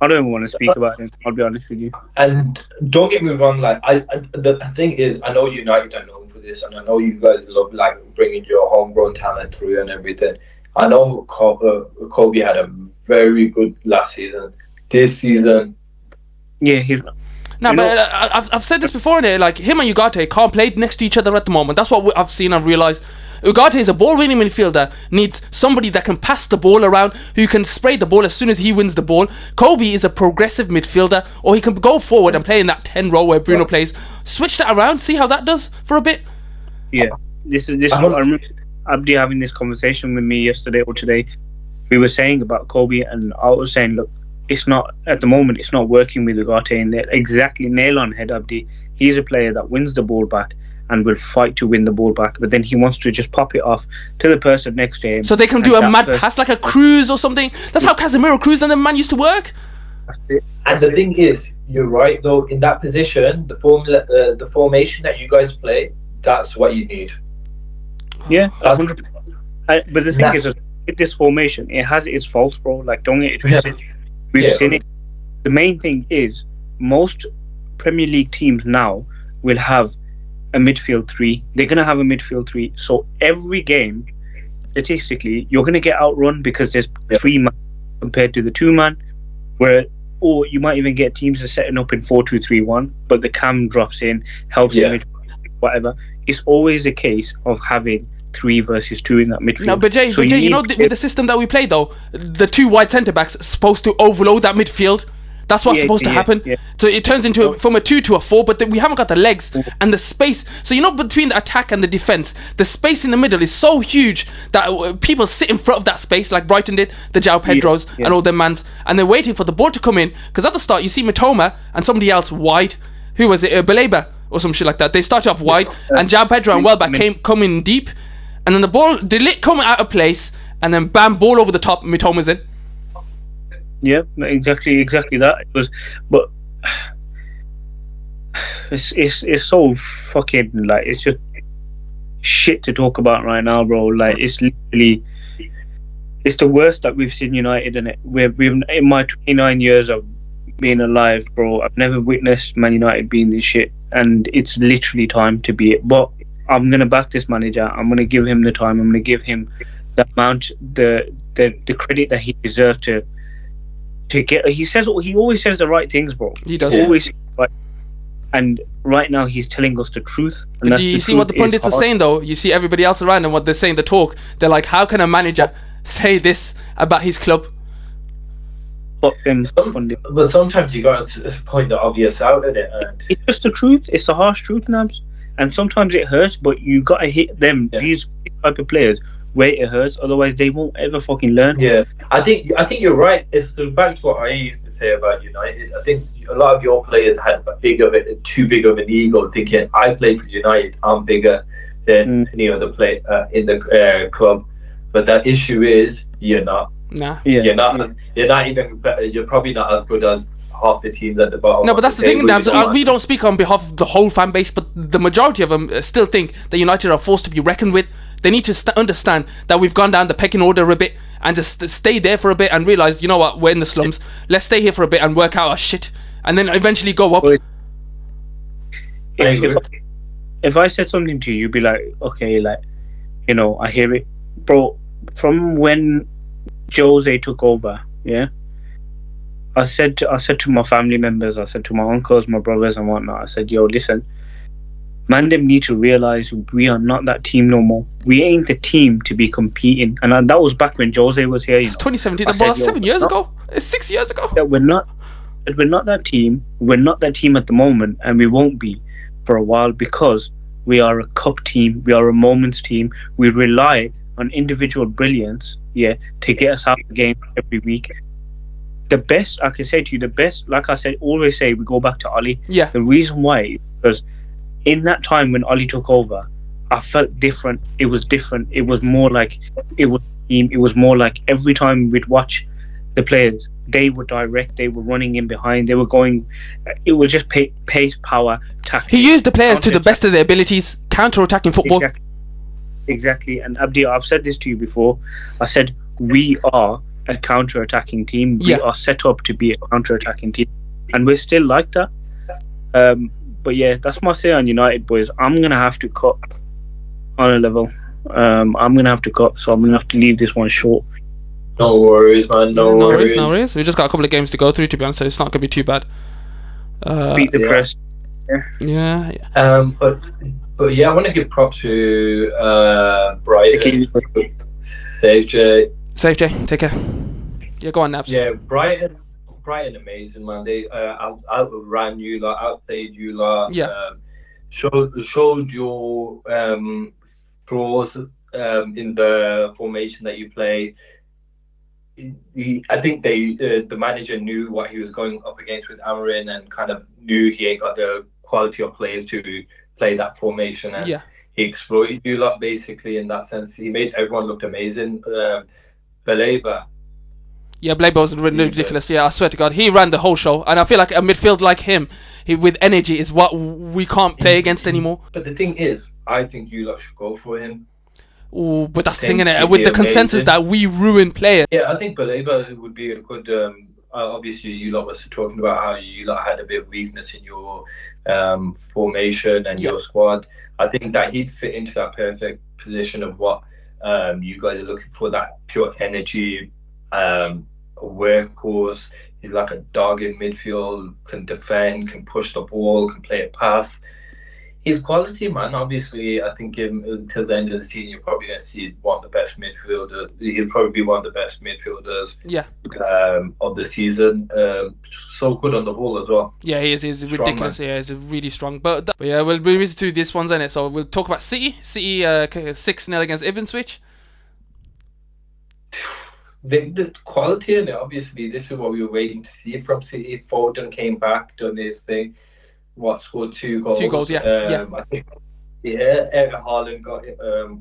B: I don't even want to speak about it, I'll be honest with you.
C: And don't get me wrong, like, the thing is, I know United are known for this, and I know you guys love, like, bringing your homegrown talent through and everything. I know Kobe had a very good last season. This season,
B: he's not.
A: No, but I've said this before. Like, him and Ugarte can't play next to each other at the moment. That's what I've seen and realised. Ugarte is a ball-winning midfielder, needs somebody that can pass the ball around, who can spray the ball as soon as he wins the ball. Kobe is a progressive midfielder, or he can go forward and play in that 10 row where Bruno plays. Switch that around, see how that does for a bit.
B: Yeah, this is what I remember Abdi having this conversation with me yesterday or today. We were saying about Kobe, and I was saying, look, it's not, at the moment, it's not working with Ugarte, and they're exactly nail on head, Abdi. He's a player that wins the ball back and will fight to win the ball back, but then he wants to just pop it off to the person next to him.
A: So they can do a mad pass, like a cruise or something. That's how Casemiro cruised and the man used to work.
C: And the thing is, you're right though, in that position, the formation that you guys play, that's what you need.
B: Yeah, 100%. But the thing is, with this formation, it has its faults, bro. Like, don't get it twisted. We've seen it. The main thing is, most Premier League teams now will have a midfield three. They're going to have a midfield three. So every game, statistically, you're going to get outrun because there's 3 man compared to the 2 man. Or you might even get teams that are setting up in 4-2-3-1, but the cam drops in, helps the midfield, whatever. It's always a case of having 3 versus 2 in that midfield.
A: No, but Jay, you know, with the system that we play though, the 2 wide centre backs are supposed to overload that midfield. That's what's supposed to happen. Yeah. So it turns into from a 2 to a 4, but we haven't got the legs and the space. So, you know, between the attack and the defence, the space in the middle is so huge that people sit in front of that space, like Brighton did, the João Pedros and all them mans, and they're waiting for the ball to come in. Because at the start, you see Mitoma and somebody else wide. Who was it? Baleba or some shit like that. They started off wide, and João Pedro and Welbeck come in deep, and then the ball, the lit coming out of place, and then bam, ball over the top, Mitoma's in.
B: Yeah, exactly that. It was, but it's so fucking like it's just shit to talk about right now, bro. Like it's literally it's the worst that we've seen United in it. We've in my 29 years of being alive, bro. I've never witnessed Man United being this shit, and it's literally time to be it. But I'm gonna back this manager. I'm gonna give him the time. I'm gonna give him the amount, the credit that he deserves to get. He always says the right things, bro.
A: He does.
B: Always right. And right now he's telling us the truth. And
A: Do you see what the pundits are saying though? You see everybody else around and what they're saying. The talk. They're like, how can a manager say this about his club?
B: But
C: sometimes you got to point the obvious out at it. And
B: it's just the truth. It's the harsh truth, Nabs. And sometimes it hurts, but you got to hit them. Yeah. These type of players where it hurts. Otherwise, they won't ever fucking learn.
C: Yeah, I think you're right. It's back to what I used to say about United. I think a lot of your players had too big of an ego, thinking I play for United, I'm bigger than any other player in the club. But that issue is you're not.
A: Nah.
C: Yeah. You're not even better. You're probably not as good as half the teams at the bottom.
A: No, but that's the thing, Dabs. We don't speak on behalf of the whole fan base, but the majority of them still think that United are forced to be reckoned with. They need to understand that we've gone down the pecking order a bit and just stay there for a bit and realise, you know what, we're in the slums. Let's stay here for a bit and work out our shit, and then eventually go up.
B: If I said something to you, you'd be like, okay, like, you know, I hear it, bro. From when Jose took over, yeah, I said to my family members, I said to my uncles, my brothers and whatnot, I said, yo, listen, man, them need to realise we are not that team no more. We ain't the team to be competing. And that was back when Jose was here.
A: It's 2017, about 7 years ago. It's 6 years ago.
B: Yeah, we're not that team. We're not that team at the moment, and we won't be for a while because we are a cup team. We are a moments team. We rely on individual brilliance, yeah, to get us out of the game every week. The best, I can say to you, the best, like I said, always say, we go back to Oli.
A: Yeah.
B: The reason why is because in that time when Oli took over, I felt different. It was different. It was more like it was team. It was more like every time we'd watch the players, they were direct. They were running in behind. They were going. It was just pace, power, tactics.
A: He used the players to the best of their abilities, counter-attacking football.
B: Exactly. And Abdi, I've said this to you before. I said we are a counter-attacking team. We are set up to be a counter-attacking team, and we're still like that. But yeah, that's my say on United, boys. I'm going to have to cut on a level. I'm going to have to cut, so I'm going to have to leave this one short.
C: No worries, man. No worries.
A: We just got a couple of games to go through, to be honest, so it's not going to be too bad.
B: Beat the press.
A: Yeah.
C: But yeah, I want to give props to Brighton. Safe Jay.
A: Take care. Yeah, go on, Naps.
C: Yeah, Brighton amazing, man. They outran you lot, outplayed you lot.
A: Yeah.
C: Showed your flaws in the formation that you play. I think the manager knew what he was going up against with Amarin and kind of knew he ain't got the quality of players to play that formation, and he exploited you lot basically in that sense. He made everyone look amazing. Baleba.
A: Yeah, Baleba was ridiculous. Yeah, I swear to God, he ran the whole show, and I feel like a midfield like him, with energy, is what we can't play against anymore.
C: But the thing is, I think you lot should go for him.
A: Ooh, but that's the thing, innit? With the consensus that we ruin players.
C: Yeah, I think Baleba would be a good. Obviously, you lot was talking about how you lot had a bit of weakness in your formation and your squad. I think that he'd fit into that perfect position of what you guys are looking for, that pure energy, a workhorse. He's like a dog in midfield, can defend, can push the ball, can play a pass. His quality, man, obviously, I think until the end of the season, you're probably going to see one of the best midfielders. He'll probably be one of the best midfielders of the season. So good on the ball as well.
A: Yeah, he is. He's strong, ridiculous. Man. Yeah, he's really strong. But yeah, we'll be busy to this ones, innit? So we'll talk about City. City 6-0 against Ipswich.
C: The quality in it, obviously, this is what we were waiting to see from City. Foden came back, done his thing. Scored 2 goals?
A: 2 goals, yeah.
C: I think, Haaland got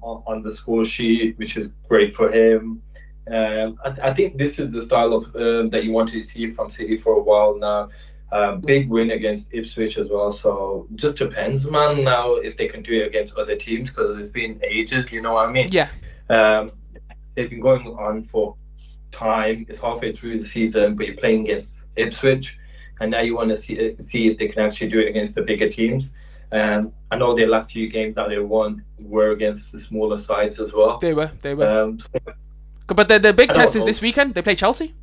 C: on the score sheet, which is great for him. I think this is the style of that you wanted to see from City for a while now. Big win against Ipswich as well. So just depends, man. Now if they can do it against other teams, because it's been ages. You know what I mean?
A: Yeah.
C: They've been going on for time. It's halfway through the season, but you're playing against Ipswich, and now you want to see if they can actually do it against the bigger teams. I know their last few games that they won were against the smaller sides as well.
A: They were. But the big test is this weekend. They play Chelsea.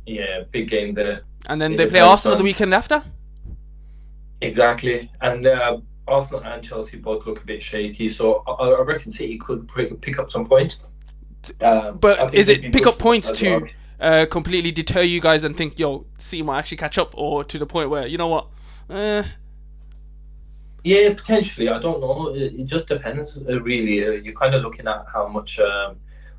C: Yeah, big game there.
A: And then they play Arsenal the weekend after.
C: Exactly. And Arsenal and Chelsea both look a bit shaky, so I reckon City could pick up some points.
A: But is it pick up points to completely deter you guys and think, yo, City might actually catch up, or to the point where, you know what?
C: Yeah, potentially. I don't know. It just depends, really. You're kind of looking at how much,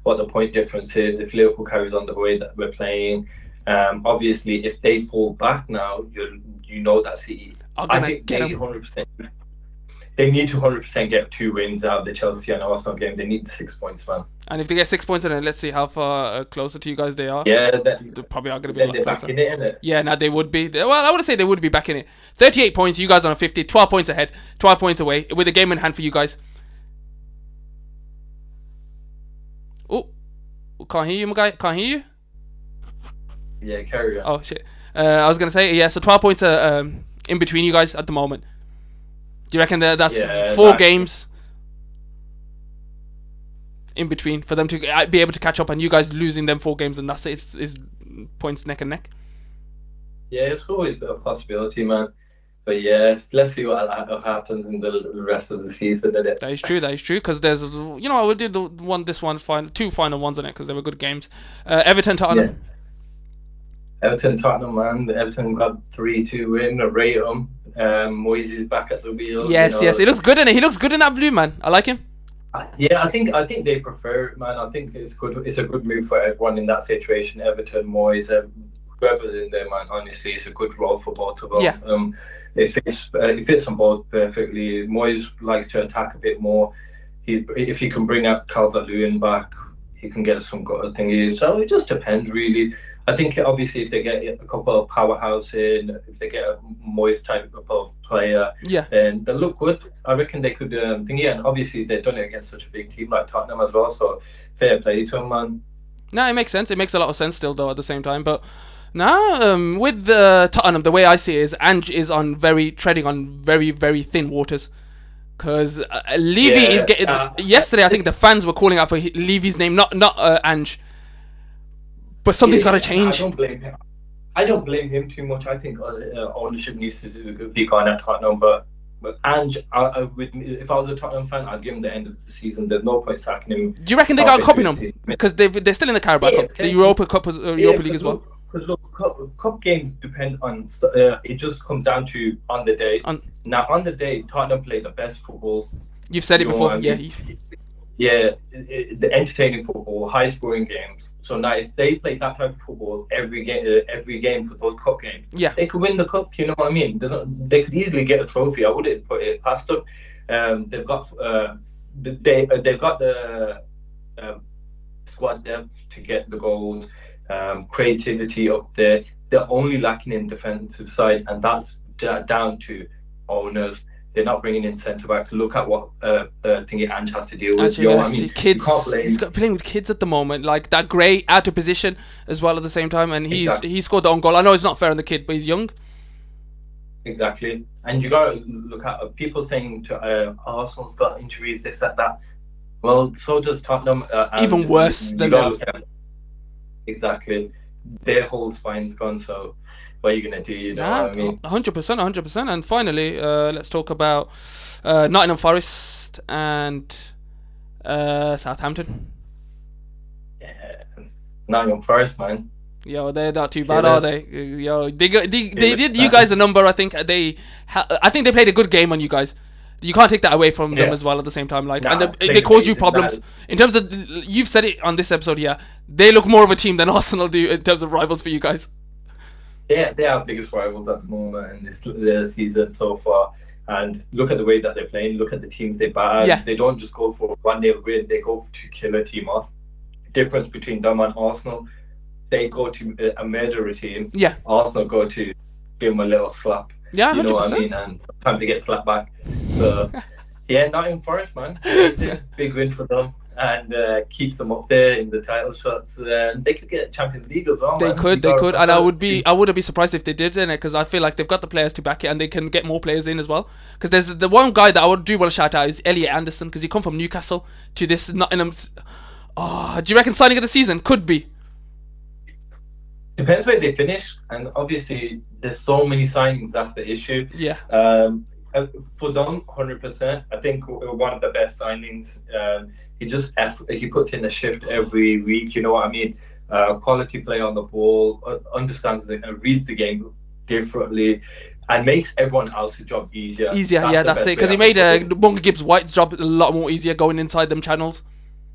C: what the point difference is. If Liverpool carries on the way that we're playing, obviously, if they fall back now, you know that City. I think they 100%. They need to 100% get 2 wins out of the Chelsea and Arsenal game. They need 6 points, man.
A: And if they get 6 points, then let's see how far closer to you guys they are.
C: Yeah,
A: they probably are going to be a lot closer.
C: Back in it, innit?
A: Yeah, now they would be. Well, I would say they would be back in it. 38 points, you guys are on 50, 12 points ahead, 12 points away, with a game in hand for you guys. Oh, can't hear you, my guy. Can't hear you.
C: Yeah, carry on.
A: Oh shit. I was gonna say, yeah. So 12 points are in between you guys at the moment. Do you reckon that's 4 games in between for them to be able to catch up, and you guys losing them 4 games, and that's it? Is points neck and neck?
C: Yeah, it's always a possibility, man. But yeah, let's see what happens in the rest of the season.
A: That is true. Because there's, we'll do the 2 final ones in it, because they were good games. Everton, Tottenham.
C: Yeah. Everton, Tottenham, man. Everton got 3-2 win. I rate them. Moyes is back at the wheel.
A: Yes. He looks good in it. He looks good in that blue, man. I like him.
C: Yeah, I think they prefer it, man. I think it's good. It's a good move for everyone in that situation. Everton, Moyes, whoever's in there, man. Honestly, it's a good role for both of them.
A: Yeah.
C: It fits them both perfectly. Moyes likes to attack a bit more. If he can bring out Calvert-Lewin back, he can get some good thingy. So it just depends, really. I think obviously if they get a couple of powerhouse in, if they get a Moyes type of player, then they look good. I reckon they could thingy, and obviously they've done it against such a big team like Tottenham as well. So fair play to them, man.
A: No, it makes sense. It makes a lot of sense still, though, at the same time. But now, with Tottenham, the way I see it is Ange is treading on very, very thin waters. Because Levy is getting... yesterday, I think the fans were calling out for Levy's name, not Ange. But something's got to change.
C: I don't blame him too much. I think ownership needs to be gone at Tottenham. But Ange, if I was a Tottenham fan, I'd give him the end of the season. There's no point sacking him.
A: Do you reckon they got a cup in him? Because they're still in the Carabao Cup, the Europa Cup, Europa League as well.
C: Because look, cup games depend on. It just comes down to on the day. Now, on the day, Tottenham play the best football.
A: You've said it before, yeah.
C: Yeah, the entertaining football, high-scoring games. So now, if they play that type of football every game for those cup games, they could win the cup. You know what I mean? They could easily get a trophy. I wouldn't put it past them. They've got the squad depth to get the goals, creativity up there. They're only lacking in defensive side, and that's down to owners. They're not bringing in centre backs. Look at what thingy Ange has to deal with.
A: Kids. He's got playing with kids at the moment, like that Gray out of position as well at the same time, and he scored the own goal. I know it's not fair on the kid, but he's young.
C: Exactly, and you got to look at people saying to Arsenal's got injuries, this, that. Well, so does Tottenham.
A: Even worse than that.
C: Exactly, their whole spine's gone. So. What are you going to do? You know what I mean?
A: 100%. And finally, let's talk about Nottingham Forest and Southampton.
C: Yeah, Nottingham Forest, man.
A: Yo, they're not too bad, are they? Yo, they did you guys a number. I think they played a good game on you guys. You can't take that away from them as well at the same time. And they caused you problems. In terms of, you've said it on this episode here, they look more of a team than Arsenal do in terms of rivals for you guys.
C: Yeah, they are biggest rivals at the moment in this season so far. And look at the way that they're playing. Look at the teams they bat. Yeah. They don't just go for 1-0 win. They go to kill a team off. Difference between them and Arsenal, they go to a murderer team.
A: Yeah.
C: Arsenal go to give them a little slap.
A: Yeah,
C: You know what I
A: 100%.
C: mean? And sometimes they get slapped back. So, yeah, Nottingham Forest, man. Amazing. Big win for them. And keeps them up there in the title shots. They could get Champions League as well.
A: They
C: man.
A: could, and I wouldn't be surprised if they did, in it, because I feel like they've got the players to back it, and they can get more players in as well. Because there's the one guy that I would do want to shout out is Elliot Anderson, because he come from Newcastle to this Nottingham. Oh, do you reckon signing of the season could be?
C: Depends where they finish, and obviously there's so many signings. That's the issue.
A: Yeah.
C: For them, 100%. I think one of the best signings. He puts in a shift every week. You know what I mean? Quality play on the ball, understands and reads the game differently, and makes everyone else's job easier.
A: That's it. Because he made Bunga Gibbs-White's job a lot more easier going inside them channels.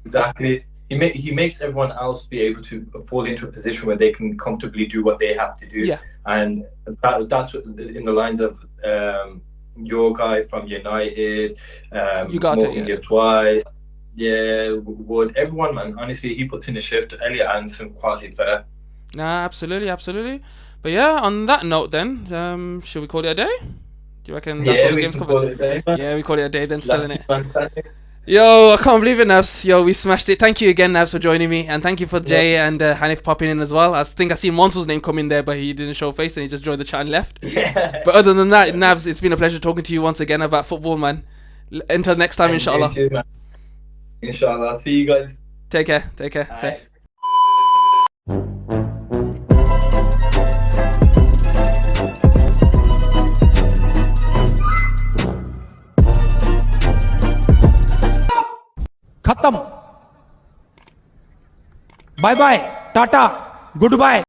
C: Exactly. He makes everyone else be able to fall into a position where they can comfortably do what they have to do.
A: Yeah.
C: And that's what, in the lines of your guy from United, Morgan Gibbs-White, Wood, everyone, man. Honestly, he puts in a shift. Elliot Anderson, quality player.
A: Nah, absolutely. But yeah, on that note, then, should we call it a day? Do you reckon that's all the game's covered? Yeah, we call it a day then, still, innit?
C: Fantastic.
A: Yo, I can't believe it, Navs. Yo, we smashed it. Thank you again, Navs, for joining me. And thank you for Jay and Hanif popping in as well. I think I see Monso's name come in there, but he didn't show face and he just joined the chat and left. Yeah. But other than that, Navs, it's been a pleasure talking to you once again about football, man. Until next time, inshallah.
C: You too, man. Inshallah. See you guys.
A: Take care. Say.
E: खत्म bye bye tata good bye